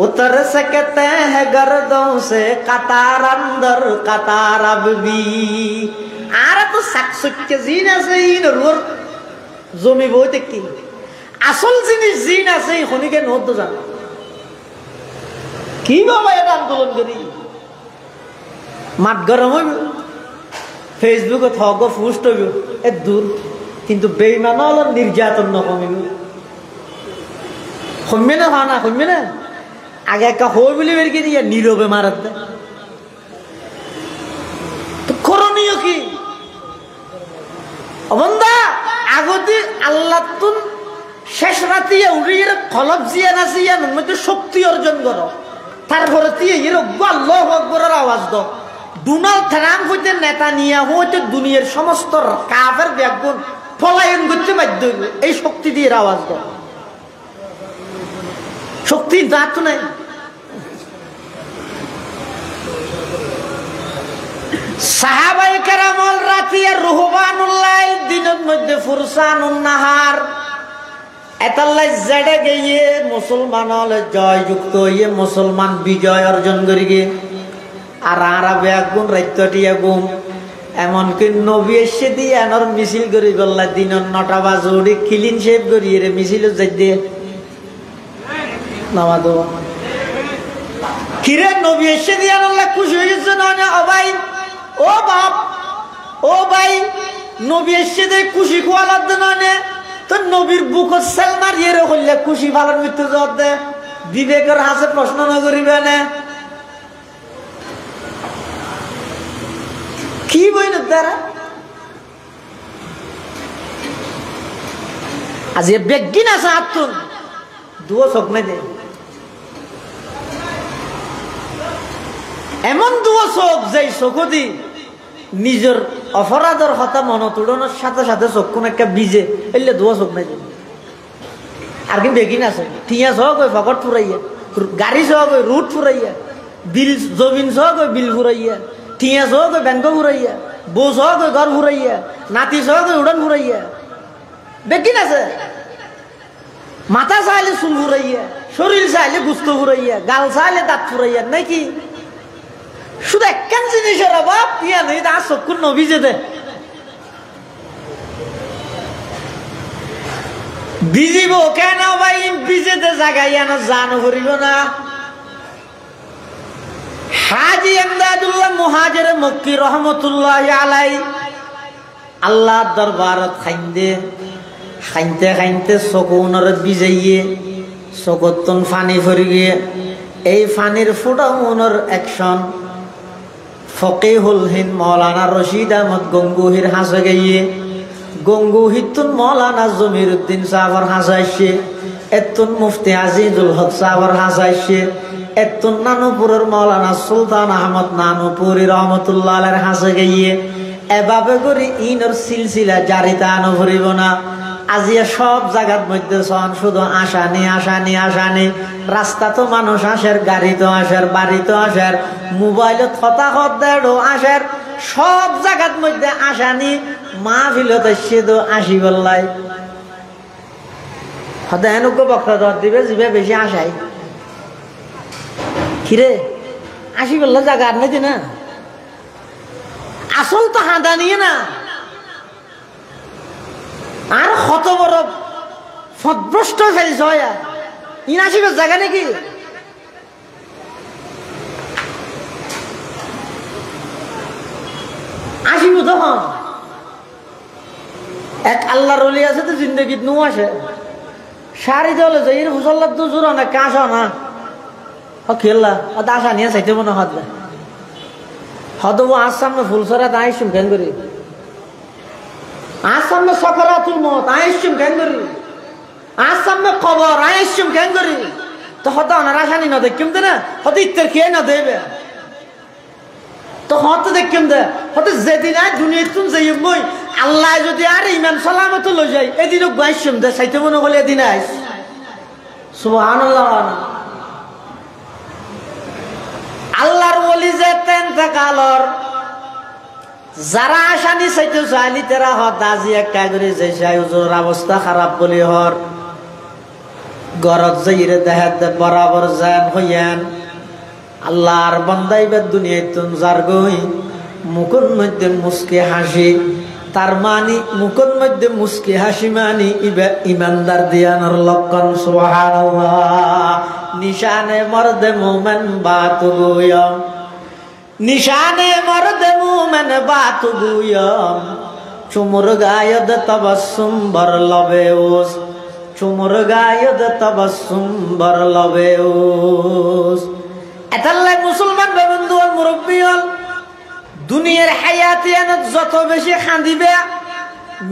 उतर सकते हैं गर्दों से कतार अंदर कतार अब भी आरे तो सक्सुक के जीने से इन रोर জমি বইতে কি আসল জিনিস জিন আছে খনিকে নোট তো জানো কি বাবা এটা আন্দোলন করি মাঠ গরম হইব ফেসবুকে থগ পোস্ট হইব এ দূর কিন্তু বেঈমান হল নির্যাতন ন কমিব কমবে না হয় না কমবে না আগে একটা হই বলে বের কি দিয়ে নীরবে মারাত দেয় তো করণীয় কি অবন্দা আগতে আল্লাহ তুন শেষ রাতে উড়িয়ে খলব জিয়া নাসিয়া মধ্যে শক্তি অর্জন করো তারপরে তুই এরকম আল্লাহু আকবারের আওয়াজ দাও ডোনাল্ড ট্রাম্প হইতে নেতানিয়াহু হইতে দুনিয়ার সমস্ত কাফের ব্যাগুন পলায়ন করতে বাধ্য হইবে এই শক্তি দিয়ে আওয়াজ দাও শক্তি দাঁত নাই সাহাবায়ে কেরামল রাতিয়া রুহবানুল্লাহ দিনের মধ্যে ফুরসানুন নাহার এতাল্লাই জেডে গিয়ে মুসলমান হলে জয়যুক্ত হইয়ে মুসলমান বিজয় অর্জন করি গিয়ে আর আরবে আগুন রাত্যটি আগুন এমনকি নবী এসে দিয়ে এনর মিছিল করি গল্লা দিনের 9টা বাজে উঠে ক্লিন শেভ করি রে মিছিল যাই দিয়ে নামাজ কিরে নবী এসে দিয়ে আল্লাহ খুশি হয়ে গেছে না ও ভাই ও বাপ ও ভাই নবী এসে দিয়ে খুশি খোয়ালার দে তো নবীর বুক সেল মারিয়ে রে হইলে খুশি ভালোর মৃত্যু জবাব দে বিবেকের হাসে প্রশ্ন না করিবে না কি বই না তারা আজ এ বেগিন আছে আত্মন দুও চোখ নাই দে এমন দুও চোখ যে চোখদি নিজের অপরাধের কথা মনে তুলনার সাথে সাথে চক্ষুন একটা বিজে এলে দুয়া চোখ নাই আর কিন্তু বেগিন আছে টিয়া সহ কই ফকট ফুরাইয়া গাড়ি সহ কই রুট ফুরাইয়া বিল জমিন সহ কই বিল ফুরাইয়া টিয়া সহ কই ব্যাংক ফুরাইয়া বউ সহ কই ঘর ফুরাইয়া নাতি সহ কই উড়ান ফুরাইয়া বেগিন আছে মাথা চাইলে চুল ফুরাইয়া শরীর চাইলে গুস্ত ফুরাইয়া গাল চাইলে দাঁত ফুরাইয়া নাকি শুধু একখান জিনিসের অভাব ইয়া নেই তার চক্ষুর নভিজে দে বিজিব কেন ভাই বিজেতে জায়গায় না জানো করিব না হাজি এমদাদুল্লাহ মুহাজির মক্কি রহমতুল্লাহ আলাই আল্লাহ দরবারত খাইতে খাইতে চকুনের বিজাইয়ে চকুতন ফানি ফরি গিয়ে এই ফানির ফুটা মনের একশন ফকিহুল হিন্দ মৌলানা রশিদ আহমদ গঙ্গুহির হাসে গিয়ে গঙ্গুহিতুন মৌলানা জমির উদ্দিন সাহর হাসাইছে এতুন মুফতি আজিজুল হক সাহর হাসাইছে এত নানুপুরের মৌলানা সুলতান আহমদ নানুপুরি রহমতুল্লাহ আলাইহির হাসে গিয়ে এভাবে করি ইনর সিলসিলা জারিতা আনো ভরিব না। আজিয়া সব জায়গার মধ্যে সন শুধু আসানি আসানি আসানি। রাস্তা তো মানুষ আসের, গাড়ি তো আসের, বাড়ি তো আসের, মোবাইলত হতাহত দেড়ও আসের, সব জায়গার মধ্যে আসানি। মাহফিলত সে তো আসি বললাই হয়তো এনুক বক্তব্য দিবে জিবে বেশি আসাই কিরে আসি বললে জায়গা আর নাকি না। আসল তো হাঁদা নিয়ে না। আর কত বড় ফদভ্রষ্ট ফেলছ ইন আসিবের জায়গা নাকি। আসিব তখন এক আল্লাহর ওলি আছে তো জিন্দগিত নু আসে সারি দলে যে এর হুসল্লার তো জোর না কাশ না খেললা আশা নিয়ে চাইতে মনে হতবে হয়তো আজ সামনে ফুলসরা তাই শুন কেন করি আজ সামনে সকারাতুল মত আইসুম কেন করি আজ সামনে কবর আইসুম কেন করি তো হয়তো অনার আসানি না দেখিম দে না হয়তো ইত্তের খেয়ে না দেবে তো হয়তো দেখিম দে হয়তো যেদিন আয় দুনিয়া তুম যাই মই আল্লাহ যদি আর ইমান সালামত লই যাই এদিনও বাইসুম দে চাইতে মনে হলে এদিন আইস সুবহানাল্লাহ। আল্লাহর ওলি যে তেনতে কালর যারা আসানি চাইতে চাইলি তেরা হতাজি একটা করে যে হুজুর অবস্থা খারাপ বলি হর গরত যাইরে দেখাতে বরাবর যান হইয়ান আল্লাহর বান্দাইবার দুনিয়ায় তুন যার গই মুখের মধ্যে মুস্কি হাসি তার মানি মুখের মধ্যে মুস্কি হাসি মানি ইমানদার দিয়ানোর লক্ষণ সুবহানাল্লাহ। নিশানে মর্দে মুমিন বাতুগুয়ম নিশানে মর্দে মুমিন বাতুগুয়ম চুমুর গায়দ তবসুম বর লবেউস চুমুর গায়দ তবসুম বর লবেউস। এতাল্লাই মুসলমান বন্ধু আর মুরব্বী হল দুনিয়ার হায়াতিয়ানত যত বেশি খান্দিবে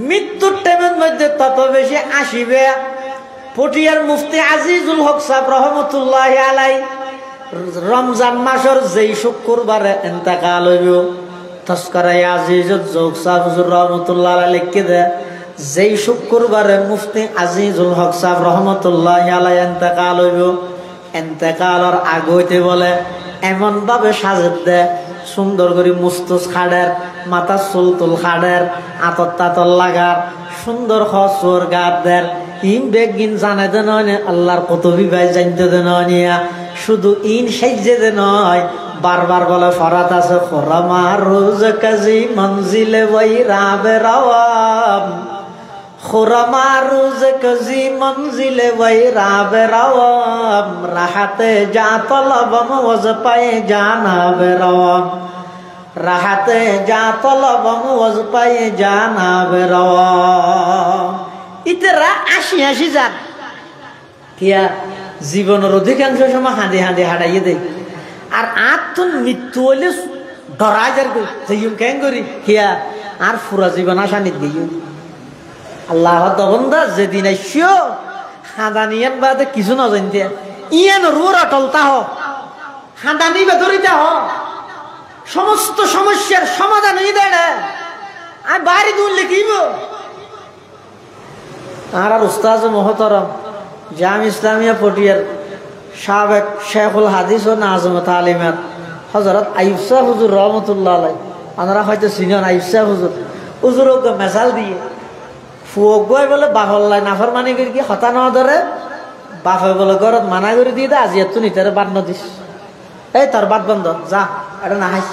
মৃত্যুর টাইমের মধ্যে তত বেশি আসিবে। পটিয়ার মুফতি আজিজুল হক সাহেব রহমতুল্লাহ আলাই রমজান মাসের যেই শুক্রবারে ইন্তেকাল হইব তস্করায় আজিজুল হক সাহেব হুজুর রহমতুল্লাহ আলাই লিখে দে যেই শুক্রবারে মুফতি আজিজুল হক সাহেব রহমতুল্লাহ আলাই ইন্তেকাল হইব ইন্তেকালের আগ হইতে বলে এমন ভাবে সাজে দে সুন্দর করে মুস্তুস খাড়ের মাথা চুল তুল খাড়ের আতর তাতর লাগার সুন্দর খসর গাদের ইন বেগিন জানে দে নয় আল্লাহর কত বিবাহ জানতে দে নয় শুধু ইন সাইজে দে নয় বারবার বলে ফরাত আছে খোরামা রোজ কাজী মঞ্জিলে বই রাবে রাওয়াম খোরামা রোজ কাজী মঞ্জিলে বই রাবে রাওয়াম রাহাতে যা তলবম ওজ পায়ে জানাবে রাওয়াম রাহাতে যা তলবম ওজ পায়ে জানাবে রাওয়াম। ইতেরা আসি আসি যান কিয়া জীবনের অধিকাংশ সময় হাঁদে হাঁদে হাঁটাইয়ে দেয় আর আত্ম মৃত্যু হইলে ডরাই যার যাইম কেন করি কিয়া আর পুরা জীবন আসানি দিই আল্লাহ দবন্দা যেদিন আইসিও হাঁদানিয়ান বাদে কিছু না জানতে ইয়ান রুর অটলতা হ হাঁদানি বেদরিতা হ সমস্ত সমস্যার সমাধান হয়ে দেয় আর বাড়ি দূর লিখিব। আর উস্তাজ মহতরম জাম ইসলামিয়া পটিয়ার সাবেক শেখুল হাদিস ও নাজমত আলিমাত হজরত আইয়ুব শাহ হুজুর রহমতুল্লাহ আলাই আপনারা হয়তো চিনেন আইয়ুব শাহ হুজুর হুজুর মেসাল দিয়ে ফুয়ক গই বলে বাহল্লাই নাফরমানি করে কি হতা না ধরে বাপে বলে ঘরত মানা করে দিয়ে দে আজি এত নিতে বাদ নদিস এই তোর বাদ বন্ধ যা এটা না হাইস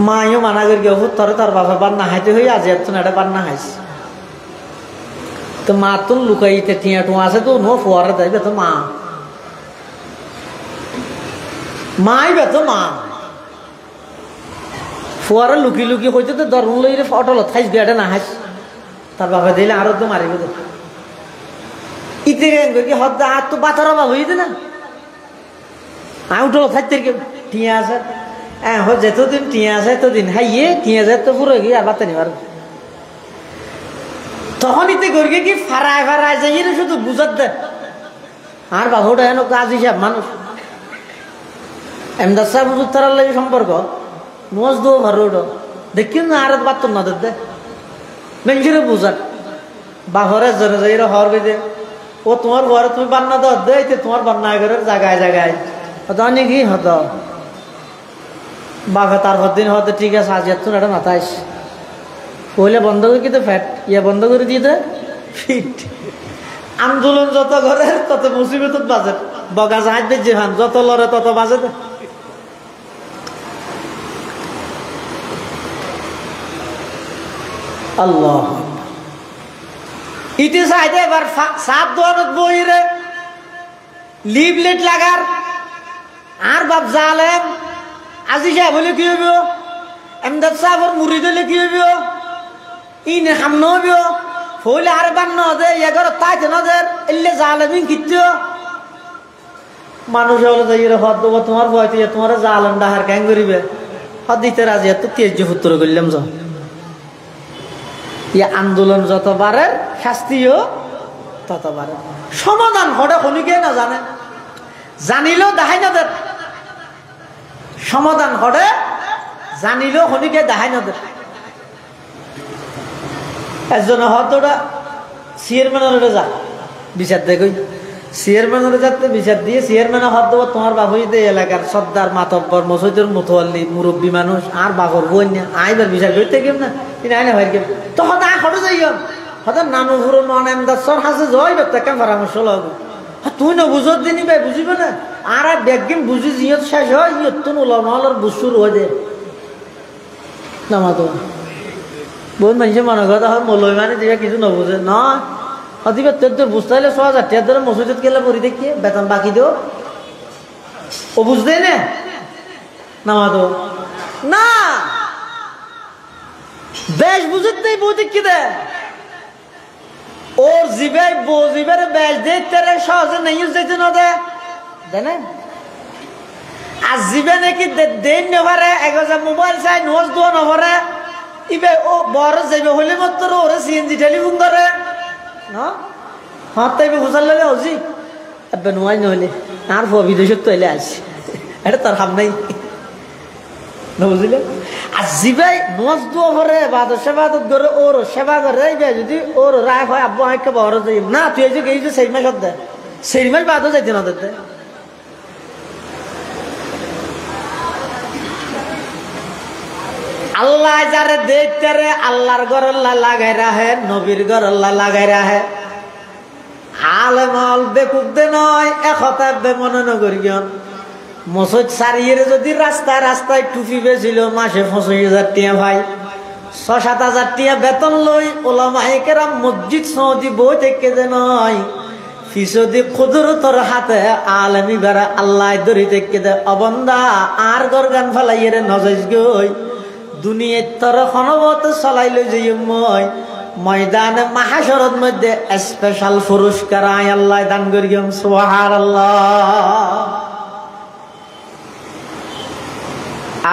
মাইও মানা করে গিয়ে তোর তোর বাপে বাদ না হাইতে হয়ে আজি এত এটা বাদ না হাইস তো মা তুন লুকাইতে টিয়া টুয়া আছে তো নো ফুয়ারে দেবে তো মা মাইবে তো মা ফুয়ারে লুকি লুকি হইতে তো দরুন লইরে অটল থাইস গেটে না হাইস তার বাবা দিলে আরো তো মারিব তো ইতে কি হদ্দা আর তো বাতার অভাব হইতে না আমি উঠল থাকতে টিয়া আছে হ্যাঁ যেতদিন টিয়া আছে এতদিন হ্যাঁ ইয়ে টিয়া যায় তো পুরো গিয়ে আর বাতা নিবার তখন ইতে করি কি ফারায় ফারায় যাই শুধু বুঝার দেন আর বাবুটা হেন কাজ হিসাব মানুষ এমদাদ সাহেব হুজুর তার লাগে সম্পর্ক নোয়াজ দো ঘর ওটা দেখি না আর বার্তন না দে মেঞ্জিরে বুঝান বাঘরের জনে যাই হর বেঁধে ও তোমার ঘরে তুমি বান্না দাও দেয় তোমার বান্না ঘরের জায়গায় জায়গায় জানি কি হতো বাঘা তার দিন হতে ঠিক আছে আজ এত এটা মাথাইস পহলে বন্ধ করে কিন্তু ফ্যাট ইয়ে বন্ধ করে দিয়ে দে ফিট আন্দোলন যত করে তত মুসিবত বাজে বগা জাহাজ বেজে হান যত লড়ে তত বাজে আল্লাহ ইতি চাইতে এবার সাত দোয়ানত বইরে লিভলেট লাগার আর বাপ জালেম আজি সাহেব হলে কি হইব এমদাদ সাহেবের মুড়ি দিলে কি হইব ইনে খাম নহইব হইলে আর বান নদে এগারো তাইতে নদের এলে জালেমিন কিত্য মানুষ হলে যাই হদ দেবো তোমার ভয়তে তোমার জালেম ডাহার ক্যাং করিবে হদ দিতে রাজি এত তেজ পুত্র করলাম যা ইয়ে আন্দোলন যত বাড়ে শাস্তিও তত বাড়ে সমাধান হঠাৎ খনিকে না জানে জানিলেও দেখাই না দের সমাধান হঠাৎ জানিলেও খনিকে দেখাই না দের একজন হতটা চেয়ারম্যানের যা বিচার দেখই চেয়ারম্যানের যাতে বিচার দিয়ে চেয়ারম্যানের হত দেবো তোমার বাবু এলাকার সর্দার মাতব্বর মসজিদের মুতোয়াল্লি মুরব্বী মানুষ আর বাবর বই না আইবার বিচার করতে গেম না তিনি আইনে ভাই গেম তো হতে হঠাৎ যাই হঠাৎ নানু ঘুরো নন এমদাদ সর হাসে জয় বেতাকে পরামর্শ লাগবে তুই না বুঝত দিনি ভাই বুঝিবে না আর ব্যাগিন বুঝি জিয়ত শেষ হয় ইয়ত তো নহলের বুসুর হয়ে দে নামাতো বহুত মানুষের মনে কথা হয় মলয় মানে দিবা কিছু নবুঝে না দিবা তোর বুঝতে হলে ৬,০০০ টাকা ধরে মসজিদত গেলে পড়ি দেখিয়ে বেতন বাকি দিও ও বুঝতে নে নামাতো না বেশ বুঝত নেই বউ দেখি দে ওর জিবে জিবের বেশ দেখতে সহজে নেই যেতে না দে জানে আর জিবে নাকি দেন নেভারে একজা মোবাইল চাই নোজ দোয়া নভরে ইবে ও বড় যাইবে হইলে মাত্র ওরে সিএনজি টেলিফোন করে না হ্যাঁ তাই বুঝার লাগে হজি এবার নোয়াই নহলে আর বিদেশত তো এলে আসি এটা তোর হাম নাই না বুঝলে আর জিবাই নোজ দোয়া করে বাদর সেবাদত করে ওর সেবা করে যদি ওর রায় হয় আব্বু হাইকে বড় যাই না তুই এই যে এই যে সেই মাস দে সেই মাস বাদও যাইতে না দিতে আল্লাহ যারে দেখতে রে আল্লাহর গরল্লা লাগাই রাহে নবীর গরল্লা লাগাই রাহে আলেমল বেকুব দে নয় একতা মনে নগরী মসজিদ সারিয়ে যদি রাস্তায় রাস্তায় টুপি বেছিল মাসে ২৫,০০০ টাকা ভাই ৬-৭,০০০ টাকা বেতন লই ওলামায়ে কেরাম মসজিদ সৌদি বই থেকে যে নয় ফিসদি কুদরতর হাতে আলেমি বেড়া আল্লাহ ধরি থেকে দে অবন্দা আর গরগান ফেলাইয়ে রে নজজ গই দুনিয়ার তর খনবত চলাইল যে মই ময়দানে মাহাশরত মধ্যে স্পেশাল পুরস্কার আয় আল্লাহ দান করি সুবহানাল্লাহ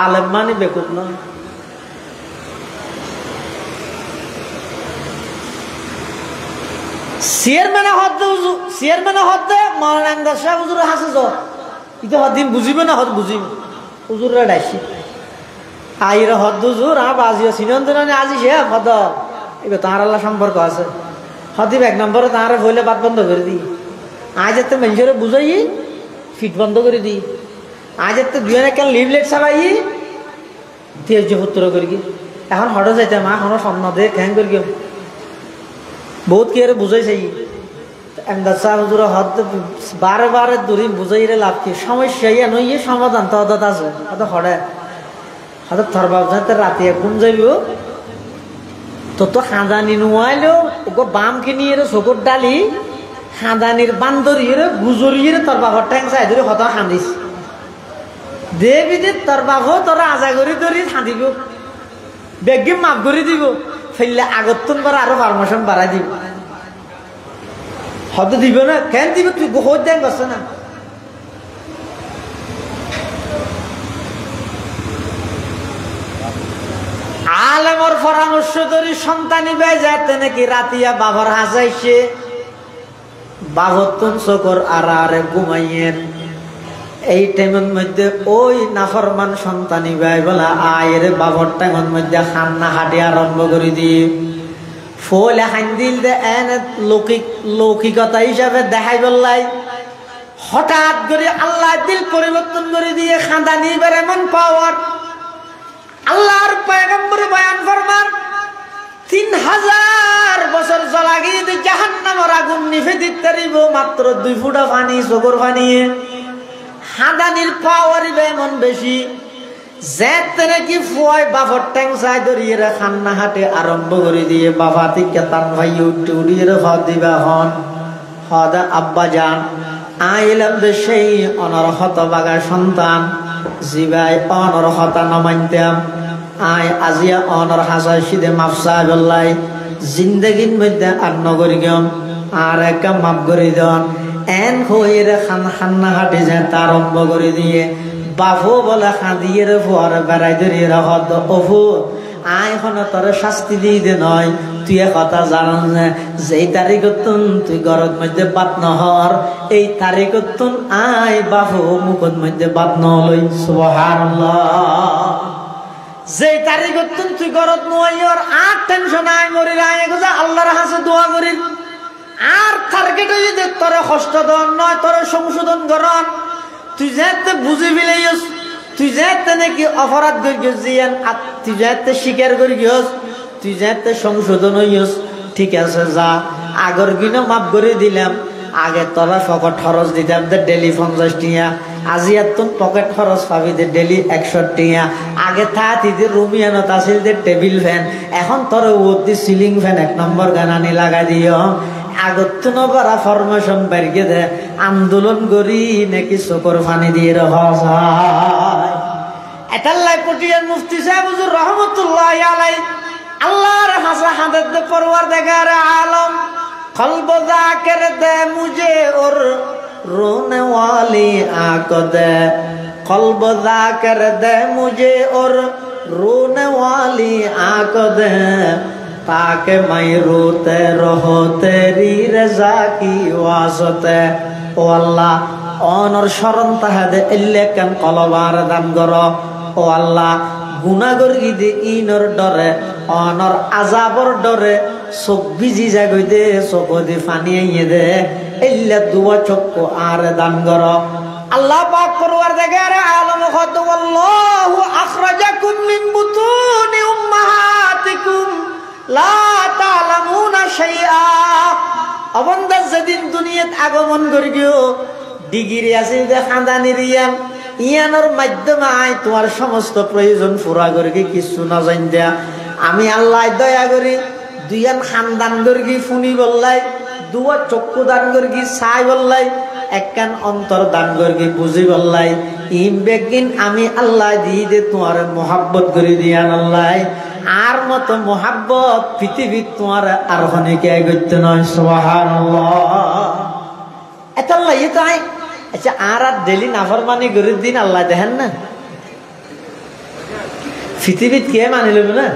আলেম মানে বেকুব না চেয়ারম্যানে হদ্দে মৌলানা এমদাদ সাহেব হুজুর হাসে ইতো হদিন বুঝিবে না হদ বুঝিবে হুজুররা ডাইছি আইরে হদ হুজুর বাজিও সিনন্দন আজি সে হদ এবার তাঁর আল্লাহ সম্পর্ক আছে হদিব ১ নম্বরে তাঁর বইলে বাদ বন্ধ করে দিই আজ এত মানুষের বুঝাই ফিট বন্ধ করে দিই আজ এত দুই কেন লিভলেট ছাড়াই তেজ পুত্র করি এখন হঠাৎ যাইতে মা এখনো স্বপ্ন দে খ্যাং করি বহুত কি আরে বুঝাই চাই এমদাদ সাহেব হুজুর হদ বারে বারে দূরি বুঝাই রে লাভ কি সমস্যা ইয়ে নই সমাধান তো হঠাৎ আছে হয়তো হঠাৎ হঠাৎ থর বাবু যাতে রাতে ঘুম যাইব তো খাঁদানি নুয়াইলো ওকে বাম কিনি চকুর ডালি খাঁদানির বান্দরিয়ে গুজরিয়ে তোর বাঘর ট্যাং চাই ধরে হত খাঁদিস দেবি দে তোর বাঘ তোরা আজা করি ধরি খাঁদিব বেগিম মাফ করে দিব ফেললে আগতন বার আরো পারমিশন বাড়াই দিব হত দিব না কেন দিব তুই গোহর দেন বসে না আলেমর পরামর্শ ধরি সন্তানি বেজাতে নাকি রাতিয়া বাবার হাসাইছে বাবতুন চকর আরে ঘুমাইয়েন। এই টাইমের মধ্যে ওই নাফরমান সন্তানি ভাই বলা আয়ের বাবর টাইমের মধ্যে খান্না হাঁটি আরম্ভ করে দিয়ে ফলে হান্দিল দে এনে লৌকিকতা হিসাবে দেখাই বললাই হঠাৎ করে আল্লাহ দিল পরিবর্তন করে দিয়ে খাঁদানি বের এমন পাওয়ার আল্লাহর পয়গম্বর বয়ান ফরমান 3000 বছর জ্বালাগি জাহান্নামের আগুন নিভে দিতে পারিব মাত্র 2 ফুটা পানি চোখের পানিয়ে। হাঁদানির পাওয়ার এমন বেশি যেতে নাকি ফুয়াই বাফর ট্যাং চাই ধরিয়ে খান্না হাটে আরম্ভ করে দিয়ে বাবা থেকে তান ভাই উড়িয়ে হদ দিবা হন হদা আব্বা যান আইলাম দে সেই অনর্হত বাগা সন্তান জিবাই অনর্হতা নমানতাম আয় আজিয়া অনর হাসা সিদে মাফসা বললাই জিন্দগির মধ্যে আর নগরী গম আর একটা মাপ করে দন এন হয়ে খান্না হাটে যায় তার আরম্ভ করে দিয়ে বাফু বলে খাঁদিয়ে রে ফুয়ার বেড়াই ধরিয়ে হদ অফু আয় হন তোর শাস্তি দিয়ে দে নয় তুই কথা জানান যেই তারিখতুন তুই ঘরের মধ্যে বাত নহর এই তারিখতুন আয় বাফু মুখের মধ্যে বাত নহলই সুবহানাল্লাহ। যেই তারিখতুন তুই ঘরত নয়র আর টেনশন আয় মরি আয় গোজা আল্লাহর কাছে দোয়া করি আর টার্গেট হয়ে যে তোর কষ্ট দন নয় তোর সংশোধন করন তুই যাতে বুঝি ফেলাইস তুই যাতে নাকি অপরাধ করি গিয়েছিস আর তুই যাতে স্বীকার করি গিয়েছ তুই যাতে সংশোধন হইস ঠিক আছে যা আগর কিনে মাপ করে দিলাম আগে তোরা পকেট খরচ দিতাম দে ডেলি 50 টিয়া আজি আর তুম পকেট খরচ পাবি দে ডেলি 100 টিয়া আগে থাকি রুমিয়ানত আছিল দে টেবিল ফ্যান এখন তোর ওদি সিলিং ফ্যান 1 নম্বর গানানি লাগাই দিও আগত নবরা ফরমেশন বেরিয়ে দে আন্দোলন করি নাকি চোখর পানি দিয়ে রহস এটাল্লাই পটিয়ার মুফতি সাহেব হুজুর রহমতুল্লাহ আলাই আল্লাহর হাসা হাদের দে পরওয়ারদিগার আলম কলব যাকির দে মুঝে ওর रोने वाली आंख दे कल्ब जाकिर दे मुझे और रोने वाली आंख दे ताकि मैं रोते रहो तेरी रजा की वास्ते ओ अल्लाह অনর শরণ তাহাদে ইল্লেকান কলবার দান করো ও আল্লাহ গুনাহগর গিদে ইনর ডরে অনর আযাবর ডরে চোখ ভিজি যাগই দে চোখ দি পানি আইয়ে দে ইল্লা দুয়া চক্ক আর দান করো আল্লাহ পাক পরওয়ারদিগার আলম কত আল্লাহু আখরাজাকুম মিন বুতুনি উম্মাহাতিকুম লা তা'লামুনা শাইআ অবন্দা যেদিন দুনিয়াত আগমন করিও ডিগ্রি আছে যে খানদানির ইয়ানোর মাধ্যমে আয় তোমার সমস্ত প্রয়োজন পুরা করি কিছু না জান দেয়া আমি আল্লাহ দয়া করি দুইয়ান খানদান করি ফুনি বললাই দুয়া চক্ষু দান করি ছাই বললাই একখান অন্তর দান করি বুঝি বললাই ইম বেগিন আমি আল্লাহ দিয়ে দে তোমার মোহাব্বত করে দিয়ান আল্লাহ আর মতো মোহাব্বত পৃথিবীর তোমার আর অনেকে করতে নয় সুবহানাল্লাহ এত আল্লাহ ইয়ে তাই আচ্ছা আর ডেলি নাফরমানি গরিব দিন আল্লাহ দেখেন না পৃথিবীত কে মানি লব না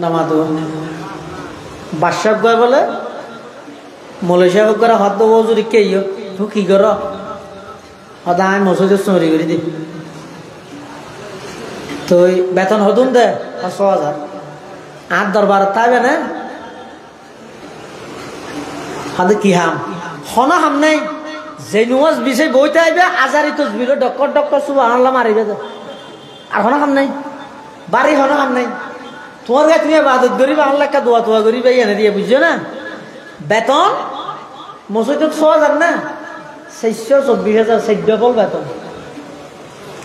নামাতো বাদশাহ গয় বলে মলেশিয়া করে হদ ওজুরি কে ইয় তুই কি কর সদায় মসজিদে চুরি করে দি তো বেতন হদুন দে 5,000 আর দরবার তাইবে না হাতে কি হাম হনা হাম নাই যে নুয়াজ বিষয় বইতে আইবে আজারি তসবির ডক্কর ডক্কর সুবহানাল্লাহ মারিবে আর হনা হাম নাই বাড়ি হনা হাম নাই তোমার গায়ে তুমি ইবাদত করিবা আল্লাহ কা দোয়া তোয়া করিবা এনে দিয়ে বুঝছো না বেতন মসজিদে 6,000 না 424,000 14 বল বেতন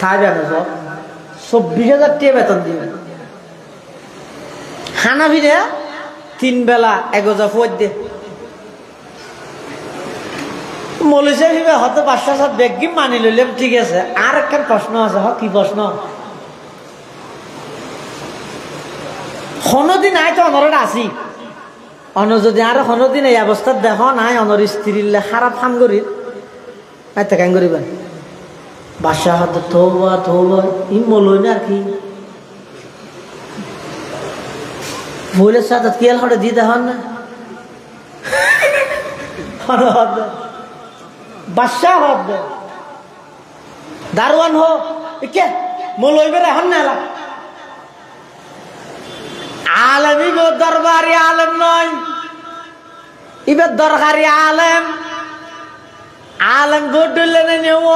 থাকবে না সব 24,000 টাকা বেতন দিবে হানাফিরা 3 বেলা 1,000 ফুয়াদ দে মৌলভী হিবে হয়তো 500 বেগিম মানি লইলাম ঠিক আছে আর একটা প্রশ্ন আছে কি প্রশ্ন কোনদিন আয় তো অনর আসি অন যদি আর কোনদিন এই অবস্থা দেখ নাই অনর স্ত্রীর খারাপ কাম করি আইতে কেন করিবেন বাসা হয়তো থৌবা থৌবা ই মলই না আর কি ভুলের সাথে কিয়াল হটে দিয়ে দেখান না বাদশাহ হদ দারোয়ান হো কে মৌলবীর এখন না আলেমই দরবারি আলেম নয়, এবার দরকারি আলেম আলেম ভোট দিলে নেব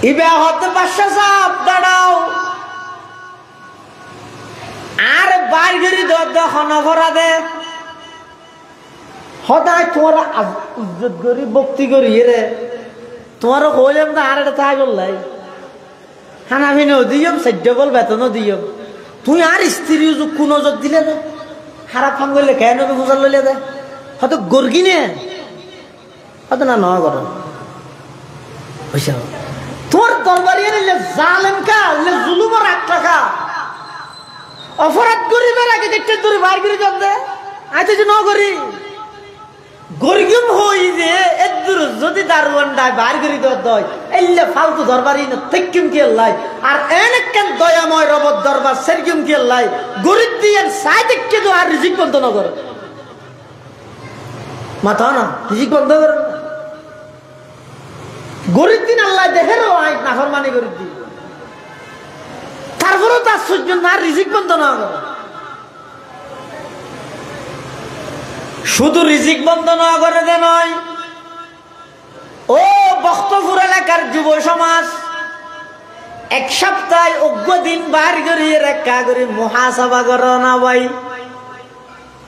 ইবে হতে বাদশাহ সাহেব দাঁড়াও আর বাইরে খন অপরাধে সদায় তোমার ইজ্জত করি ভক্তি করি রে তোমার কইলাম না আর এটা তাই বললাই খানা পিনেও দিয়ম সাধ্য বল বেতনও দিয়ম তুই আর স্ত্রী কোন নজর দিলে দে খারাপ ফান করলে কেন বুঝার লইলে দে হয়তো গর্গি নে হয়তো না নয় কর বুঝছ তোর দরবারি নিলে জালেম কা জুলুমের এক টাকা অপরাধ করিবার আগে দেখতে তোর বার করে যাব দে আইতে যে ন করি গর্গিম হই যে এদুর যদি দারোয়ান ডাই বার করে দয় এলে ফালতু দরবারি না তেকিম কে লাই আর এনেকেন দয়াময় রবত দরবার সেরকিম কে লাই গরিব দিয়ে সাই দেখতে তো আর রিজিক বন্ধ না করে মাথা না রিজিক বন্ধ করে গরিব দিন আল্লাহ দেখেরও আই নাফরমানি গরিব দিন তারপরেও তার সহ্য না রিজিক বন্ধ না করে শুধু রিজিক বন্ধ না করে দে নয় ও বক্তপুর এলাকার যুব সমাজ এক সপ্তাহ অজ্ঞ দিন বার করিয়ে রেখা করি মহাসভা করো না ভাই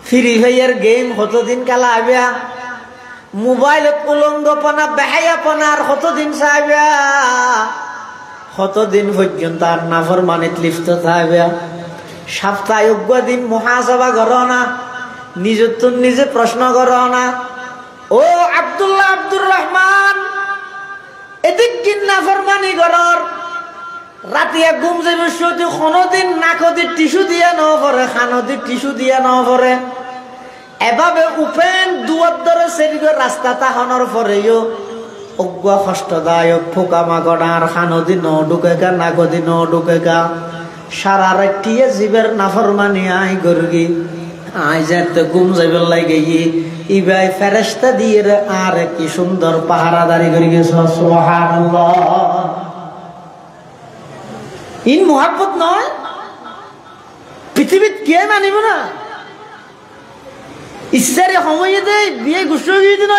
ফ্রি ফায়ার গেম কতদিন খেলা আইবা মোবাইলত উলঙ্গপনা বেহায়াপনার কতদিন চাইবা কতদিন পর্যন্ত আর নাফরমানিত লিপ্ত থাকবে সপ্তাহ অজ্ঞ দিন মহাসভা করো না নিজের তো নিজে প্রশ্ন করো না ও আব্দুল্লাহ আব্দুর রহমান এদিক কি নাফরমানি করর রাতিয়া ঘুম যাবে সত্যি কোনদিন নাকদি টিস্যু দিয়ে ন পরে খানদি টিস্যু দিয়ে ন পরে এভাবে উপেন দুয়ার ধরে সেদিকে রাস্তা তাহানোর পরেও অজ্ঞ কষ্টদায়ক পোকামাকড়ার খানদি ন ঢুকেগা নাকদি ন ঢুকেগা সারা রাতিয়ে জীবের নাফরমানি আই গরগি আই যাতে ঘুম যাইবার লাগে ইবাই ফেরেশতা দিয়ে আর কি সুন্দর পাহারাদারি করে গেছে সুবহানাল্লাহ ইন মুহাব্বত নয় পৃথিবীত কে মানিব না ইচ্ছারে সময় দে বিয়ে গুষ্টি দিয়ে দিন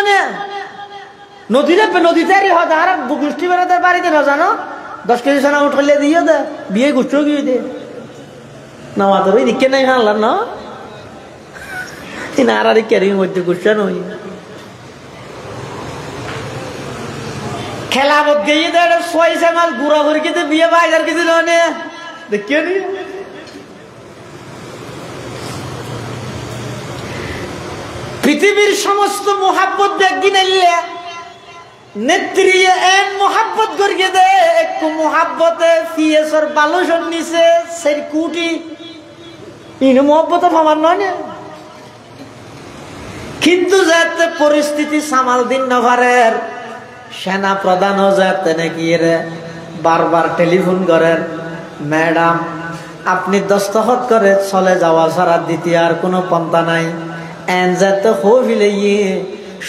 নদীতে আর গোষ্ঠী বেড়াতে বাড়িতে না জানো 10 কেজি সোনা উঠলে দিয়ে দে বিয়ে গুষ্টি গিয়ে দে না মাত্র দিকে নাই হানলাম না আর ক্যারিং মধ্যে গুষ্টা নই খেলা বোধ গিয়ে দেয় 6 মাস ঘুরা ঘুরি কিন্তু বিয়ে 2000 কেজি নে দেখিও নি পৃথিবীর সমস্ত মোহাব্বত দেখি নাইলে নেত্রী এন মোহাব্বত করিয়ে দে একটু মোহাব্বতে ফিয়েসর বালুসন নিছে সেই কুটি ইন মোহাব্বত আমার নয় কিন্তু যাতে পরিস্থিতি সামাল দিন নভারের সেনা প্রধানও যাতে নাকি রে বারবার টেলিফোন করেন ম্যাডাম আপনি দস্তখত করে চলে যাওয়া ছাড়া দ্বিতীয় আর কোনো পন্থা নাই এন যাতে হইলে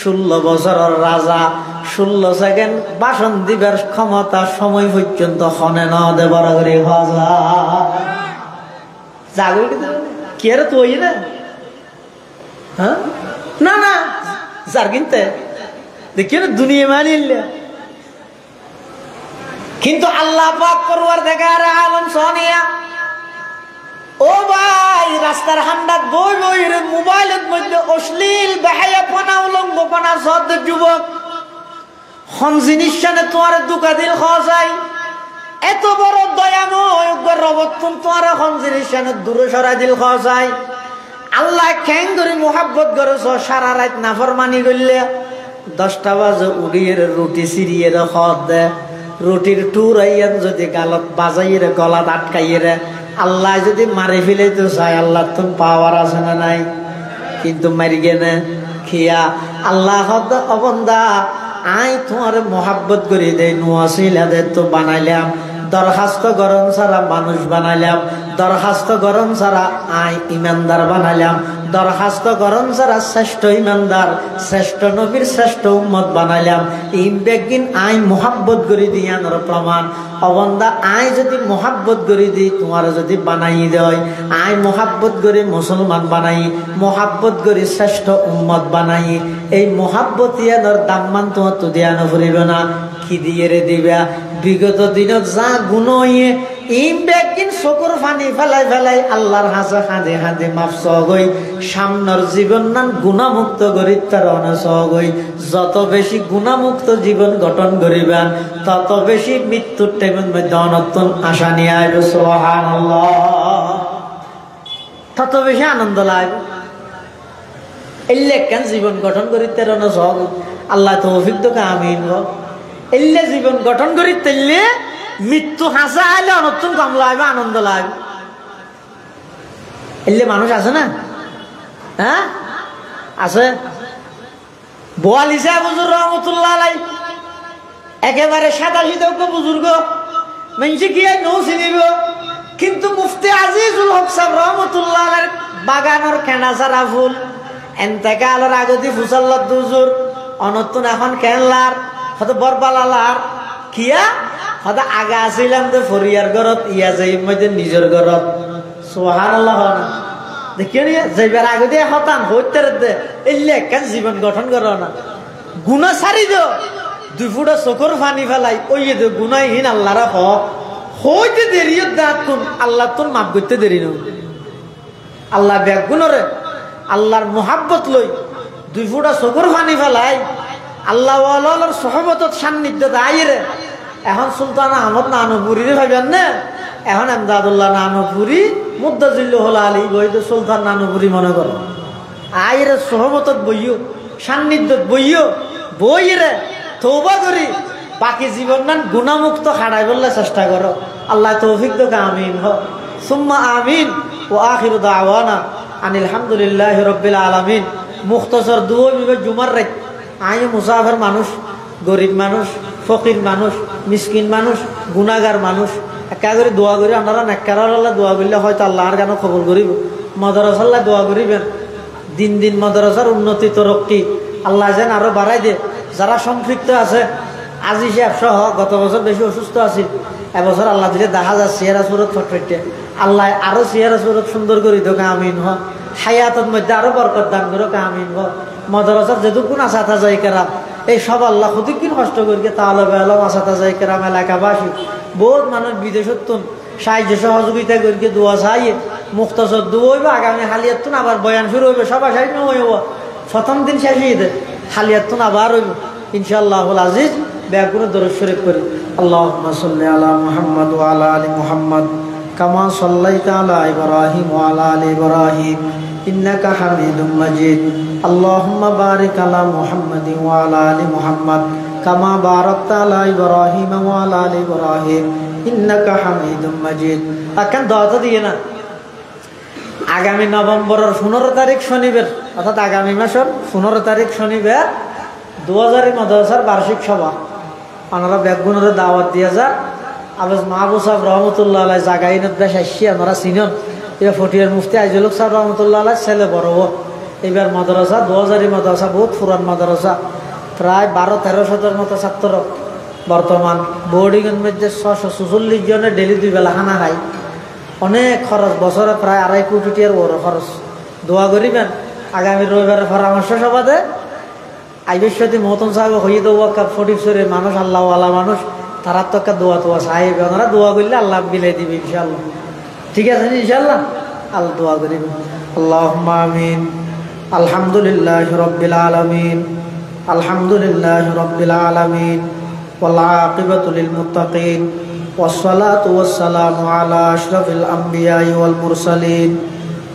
16 বছরের রাজা 16 সেকেন্ড ভাষণ দিবার ক্ষমতা সময় পর্যন্ত হনে ন দেবার করে হজা জাগো কি রে তুই না হ্যাঁ না না যার কিনতে দেখি না দুনিয়া মানিলে কিন্তু আল্লাহ পাক করবার দেখার আলম সোনিয়া ও ভাই রাস্তার হান্ডাত বই বই মোবাইলের মধ্যে অশ্লীল বেহায়াপনা উলঙ্গপনা সদ যুবক হন জিনিস সানে তোমার দুকা দিল খাওয়া যায় এত বড় দয়াময় রবত তোমার হন জিনিস সানে দূরে সরাই দিল খাওয়া যায় আল্লাহ খ্যাং ধরে মোহাব্বত করেছ সারা রাত নাফরমানি করলে 10টা বাজে উড়িয়ে রুটি সিরিয়ে খদ দে রুটির টুর আইয়ান যদি গালত বাজাইয়ে গলাত আটকাইয়ে আল্লাহ যদি মারি ফেলাইতে চায় আল্লাহ তুমি পাওয়ার আছে না নাই কিন্তু মারি গেনে খিয়া আল্লাহ অবন্দা আই তোমার মোহাব্বত করে দেয় নুয়াশিলাদের তো বানাইলাম দরখাস্ত গরম ছাড়া মানুষ বানাইলাম দরখাস্ত গরম ছাড়া আই ইমানদার বানাইলাম দরখাস্ত করন যারা শ্রেষ্ঠ ইমানদার শ্রেষ্ঠ নবীর শ্রেষ্ঠ উম্মত বানাইলাম ইম বেগিন আই মোহাব্বত করি দিয়ানোর প্রমাণ অবন্দা আই যদি মোহাব্বত করি দিই তোমার যদি বানাই দেয় আই মোহাব্বত করে মুসলমান বানাই মোহাব্বত করে শ্রেষ্ঠ উম্মত বানাই এই মোহাব্বত ইয়ানোর দাম্মান তোমার তো দিয়ানো ফুরিবে না কি দিয়ে রে দিবা বিগত দিনত যা গুণ হইয়ে ইম বেগিন চকুর ফানি ফেলাই ফেলাই আল্লাহর হাসে হাঁদে হাঁদে মাফ সগই সামনের জীবন নান গুণামুক্ত করি তার অনসগই যত বেশি গুণামুক্ত জীবন গঠন করিবেন তত বেশি মৃত্যুর টাইমের মধ্যে অনর্তন আশা নিয়ে আসবে সুবহানাল্লাহ তত বেশি আনন্দ লাগবে এলে কেন জীবন গঠন করি তার অনসগ আল্লাহ তৌফিক তো আমিন এলে জীবন গঠন করি তেললে মৃত্যু হাসা আইলে অনর্তন কম লাগবে আনন্দ লাগবে এলে মানুষ আছে না হ্যাঁ আছে বোয়ালি সাহেব হুজুর রহমতুল্লাহ আলাই একেবারে সাদা শীতজ্ঞ বুজুর্গ মানুষে কি নৌ চিনিব কিন্তু মুফতি আজিজুল হক সাহেব রহমতুল্লাহ আলাইর বাগানের খেনা সারা ফুল এনতেকা আলোর আগতি ফুসাল্লাদ হুজুর অনর্তন এখন কেনলার হয়তো বরবালালার কিয়া হয়তো আগা আসিলাম তো ফরিয়ার ঘরত ইয়া যাই মধ্যে নিজের ঘরত সুবহানাল্লাহ না দেখিও নি যাইবার আগে দিয়ে হতান হইতে দে এলে কেন জীবন গঠন করো না গুণা সারি দো দুই ফুটা চকুর ফানি ফেলাই ওই যে গুণাইহীন আল্লাহরা হইতে দেরি দাঁত কোন আল্লাহ তোর মাফ করতে দেরি ন আল্লাহ ব্যাগ গুণরে আল্লাহর মোহাব্বত লই দুই ফুটা চকুর ফানি ফেলাই আল্লাহ সহবত সান্নিধ্য আইরে এখন সুলতান আহমদ নানুপুরীর ভাবেন না এখন এমদাদুল্লাহ নানুপুরি মুদ্দাজিল্লু হল আলী বইতে সুলতান নানুপুরি মনে করো আইরে সহবত বইও সান্নিধ্যত বইও বইরে তৌবা করি বাকি জীবন নান গুণামুক্ত হারাই বললে চেষ্টা করো আল্লাহ তৌফিক তো আমিন হ সুম্মা আমিন ও আখিরু দাওয়ানা আনিল হামদুলিল্লাহি রাব্বিল আলামিন মুখতাসার দুও বিবে জুমার রাত আই মুসাফির মানুষ গরিব মানুষ ফকির মানুষ মিসকিন মানুষ গুনাহগার মানুষ একা করে দোয়া করি আপনারা নেককারাল্লাহ দোয়া করলে হয়তো আল্লাহর গানও খবর করিব মাদ্রাসাল্লাহ দোয়া করিবেন দিন দিন মাদ্রাসার উন্নতি তরক্কি আল্লাহ যেন আরো বাড়াই দে যারা সম্পৃক্ত আছে আজি সাহেব সহ গত বছর বেশি অসুস্থ আছিল এবছর আল্লাহ দিলে দেখা যায় চেহারা সুরত ফটফটে আল্লাহ আরো চেহারা সুরত সুন্দর করে দোক আমিন হ হায়াতের মধ্যে আরো বরকত দান করো আমিন হ মাদ্রাসার যেটুকুন আশা তা যাই কেরাম এই সব আল্লাহ খুদিকিন কষ্ট করি তাহলে আশা তা যাই কেরাম এলাকাবাসী বহুত মানুষ বিদেশত সাহায্য সহযোগিতা করি দোয়া চাই মুক্তসর দোয়া হইব আগামী হালিয়াত আবার বয়ান শুরু হইবে সবাই সাই নহইব প্রথম দিন শেষ হয়ে দে হালিয়াত আবার হইব ইনশাআল্লাহ আজিজ ব্যাগুনে দরুদ শরীফ করি আল্লাহুম্মা সাল্লি আলা মুহাম্মদ ওয়া আলা আলি মুহাম্মদ কামা সাল্লাইতা আলা ইব্রাহিম ওয়া আলা আলি ইব্রাহিম ইন্নাকা হামিদুম মাজিদ আল্লাহুম্মা বারিক আলা মুহাম্মাদ ওয়া আলা আলি মুহাম্মদ কামা বারাকতা আলা ইব্রাহিম ওয়া আলা আলি ইব্রাহিম ইন্নাকা হামিদুম মাজিদ আকান দাওয়াত দিয়ে না আগামী নভেম্বরের 15 তারিখ শনিবার অর্থাৎ আগামী মাসের 15 তারিখ শনিবার 2000 মাদ্রাসার বার্ষিক সভা আপনারা ব্যাগুনের দাওয়াত দিয়ে যা আবাস মাহবুব সাহেব রহমতুল্লাহ আলাই জাগাইনত বেশ আসছি আপনারা চিনন এবার ফটিয়ার মুফতি আইজুল সাহেব রহমতুল্লাহ আলাই ছেলে বড় এবার মাদ্রাসা 2000 মাদ্রাসা বহুত পুরান মাদ্রাসা প্রায় 12-13 মতো ছাত্র বর্তমান বোর্ডিংয়ের মধ্যে 646 জনের ডেলি 2 বেলা খানা খায় অনেক খরচ বছরে প্রায় 2.5 কোটি টাকার বড় খরচ দোয়া করিবেন আগামী রবিবারের পরামর্শ সভাতে আইবেশ্বতী মহতন সাহেব হয়ে দেবো ফটিকশরের মানুষ আল্লাহওয়ালা মানুষ তারা তো একটা দোয়া তোয়া সাহেব ওনারা দোয়া করলে আল্লাহ বিলাই দিবে ইনশাআল্লাহ ঠিক আছে ইনশাআল্লাহ আল্লাহ দোয়া করিবেন আল্লাহুম্মা আমিন আলহামদুলিল্লাহি রাব্বিল আলামিন আলহামদুলিল্লাহি রাব্বিল আলামিন ওয়াল আকিবাতু লিল মুত্তাকিন والصلاة والسلام على أشرف الأنبياء والمرسلين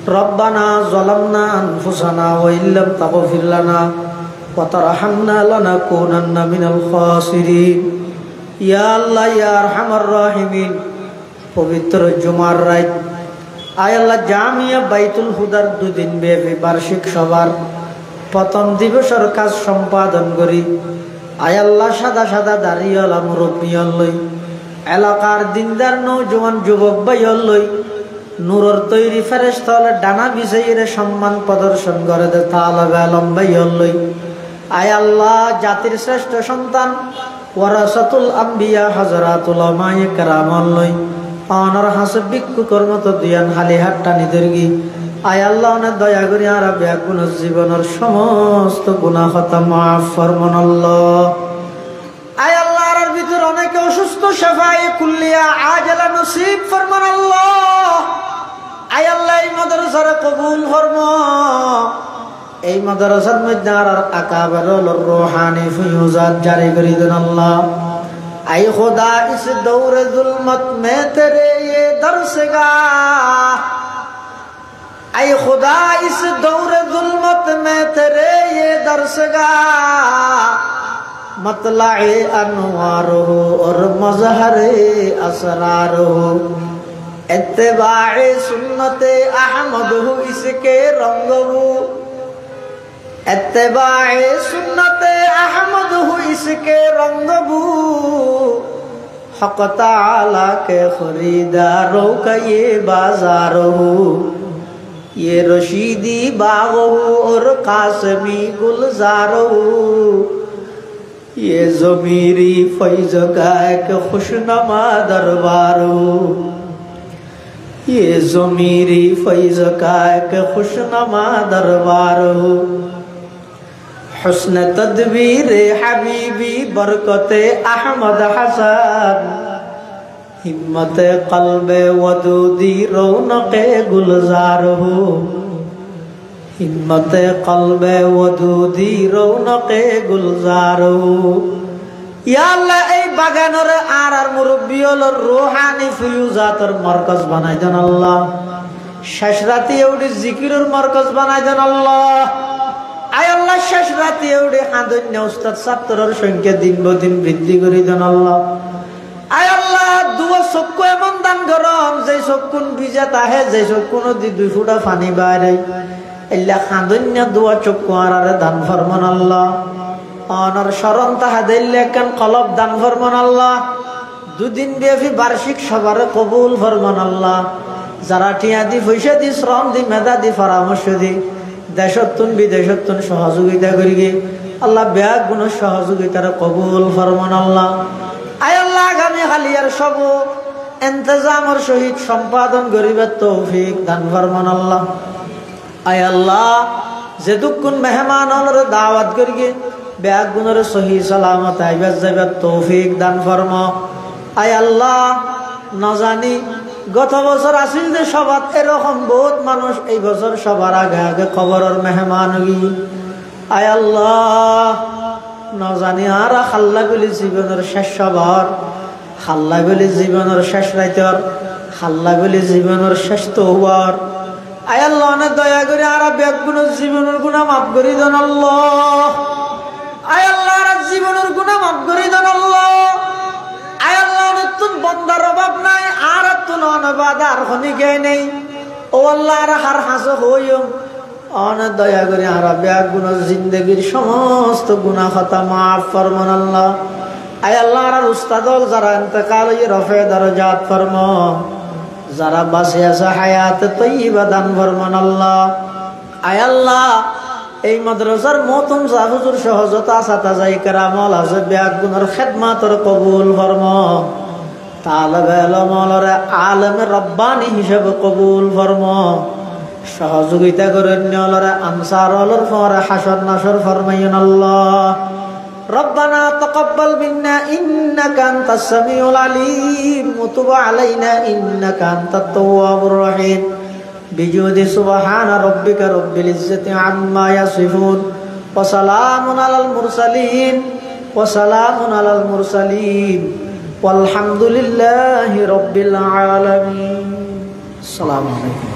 ربنا ظلمنا أنفسنا وإن لم تغفر لنا وترحمنا لنكونن من الخاسرين يا الله يا أرحم الراحمين পবিত্র জুমার রাত আয় আল্লাহ জামিয়া বাইতুল হুদার 2 দিন ব্যাপী বার্ষিক সভার প্রথম দিবসের কাজ সম্পাদন করি আয় আল্লাহ সাদা সাদা দাড়িওয়ালা মুরব্বী লই এলাকার দিনদার নৌজওয়ান যুবক ভাই লই নূরের তৈরি ফেরেশতা হলে ডানা বিছাইয়ে সম্মান প্রদর্শন করে দে তালাবে আলম ভাই হলই। আয় আল্লাহ, জাতির শ্রেষ্ঠ সন্তান ওয়ারাসাতুল আম্বিয়া হযরাতুল উলামায়ে কেরাম হলই অনর হাসব বিক্ষু কর্মত দিয়ান হালি হাটটা নিদর্গি। আয় আল্লাহ অনেক দয়া করি আর ব্যাগুণ জীবনের সমস্ত গুনাহ খতা মাফ ফরমান আল্লাহ। আয় আল্লাহ আর ভিতর অনেকে অসুস্থ শাফায়ে কুল্লিয়া আজলা নসিব ফরমান আল্লাহ। আয় আল্লাহ এই মাদ্রাসার কবুল ফরমা, এই মাদ্রাসার মধ্যে আর আকাবেরুল রূহানি ফিউজাত জারি করে দেন আল্লাহ। আয় खुदा इस दौर जुल्मत में तेरे ये दरसगाह, आए खुदा इस दौर जुल्मत में तेरे ये दरसगाह, मतलाए अनवार हो और मजहरे असरार हो, इत्तिबाए सुन्नते अहमद हो इसके रंग हो, इत्तिबाए सुन्नते अहमद हो इसके रंग हो, हक़ ताला के खरीदारों का ये बाजार हो, ये रशीदी बाग हो और कासमी गुलजार हो, ये ज़मीरी फैज़ का एक खुशनुमा दरबार हो, ये ज़मीरी फैज़ का एक खुशनुमा दरबार हो, हुस्न तदबीर हबीबी बरकते अहमद हसन, हिम्मत क़ल्बे वदूदी रौनक़े गुलजार हो, हिम्मत क़ल्बे वदूदी रौनक़े गुलजार हो। या अल्लाह এই বাগানের আর মুরব্বি হল রূহানি ফিউজাতের মারকাজ বানাই দেন আল্লাহ। শেষ রাতে ওই জিকিরের মারকাজ বানাই দেন আল্লাহ। আয় আল্লাহ শেষ রাতে ওই হাদন্য উস্তাদ ছাত্রর সংখ্যা দিন দিন বৃদ্ধি করে দেন আল্লাহ। আয় আল্লাহ দুয়া চক্ষু এমন দান করম যে চক্ষুন ভিজা তাহে, যে চক্ষুন দি দুই ফুটা পানি বাইরে এল্লা হাদন্য দুয়া চক্ষু আর দান ফরমান আল্লাহ। অনর শরণ তাহা দিল্লে কেন কলব দান ফরমান আল্লাহ। দুদিন ব্যাপী বার্ষিক সবার কবুল ফরমান আল্লাহ। যারা টিয়া দি পয়সা দি শ্রম দি মেধা দি পরামর্শ দি দেশতুন বিদেশতুন সহযোগিতা করি আল্লাহ ব্যাগ গুণ সহযোগিতার কবুল ফরমান আল্লাহ। আয় আল্লাহ আগামী হালিয়ার সব ইন্তজামর সহিত সম্পাদন করিবার তৌফিক দান ফরমান আল্লাহ। আয় আল্লাহ যেদুকুন মেহমান হলর দাওয়াত করি ব্যাগ গুণের সহি সালামত আইবার যাইবার তৌফিক দান ফরমা। আয় আল্লাহ না জানি গত বছর আসিল যে সবার এরকম বহুত মানুষ এই বছর সবার আগে আগে খবরের মেহমান হই। আয় আল্লাহ না জানি আর খাল্লা বলি জীবনের শেষ সবার, খাল্লা বলি জীবনের শেষ রাইতর, খাল্লা বলি জীবনের শেষ তওবার। আয় আল্লাহ অনেক দয়া করে আর ব্যাগ গুণের জীবনের গুণা মাফ করি দেন আল্লাহ। আয় আল্লাহ আর জীবনের গুণা মাফ করি দেন আল্লাহ। আয় আল্লাহ নতুন বন্দার অভাব নাই আর তুন অনবাদ আর খনিকে নেই। ও আল্লাহ আর হার হাসো হইম অনেক দয়া করে আর ব্যাগ গুণের জিন্দগির সমস্ত গুণা খতা মাফ ফরমান আল্লাহ। আয় আল্লাহ আর উস্তাদ যারা ইন্তেকাল হয়ে রফে দরজাত ফরমা, যারা বাঁচে আছে হায়াত তৈবা দান ফরমান আল্লাহ। আয় আল্লাহ এই মাদ্রাসার মতন যা হুজুর সহজতা সাতা যাই কেরামল আছে ব্যাগ গুণের খেদমাতর কবুল ফরমা। তালেবে ইলমরে আলেমে রব্বানি হিসেবে কবুল ফরমা। সহযোগিতা করে নিয়লরে আনসার অলর ফরে হাসর নাসর ফরমাইন আল্লাহ। ربنا تقبل منا إنك أنت السميع العليم وتب علينا إنك أنت التواب الرحيم بجود سبحان ربك رب العزة عما يصفون وسلام على المرسلين وسلام على المرسلين والحمد لله رب العالمين. السلام عليكم.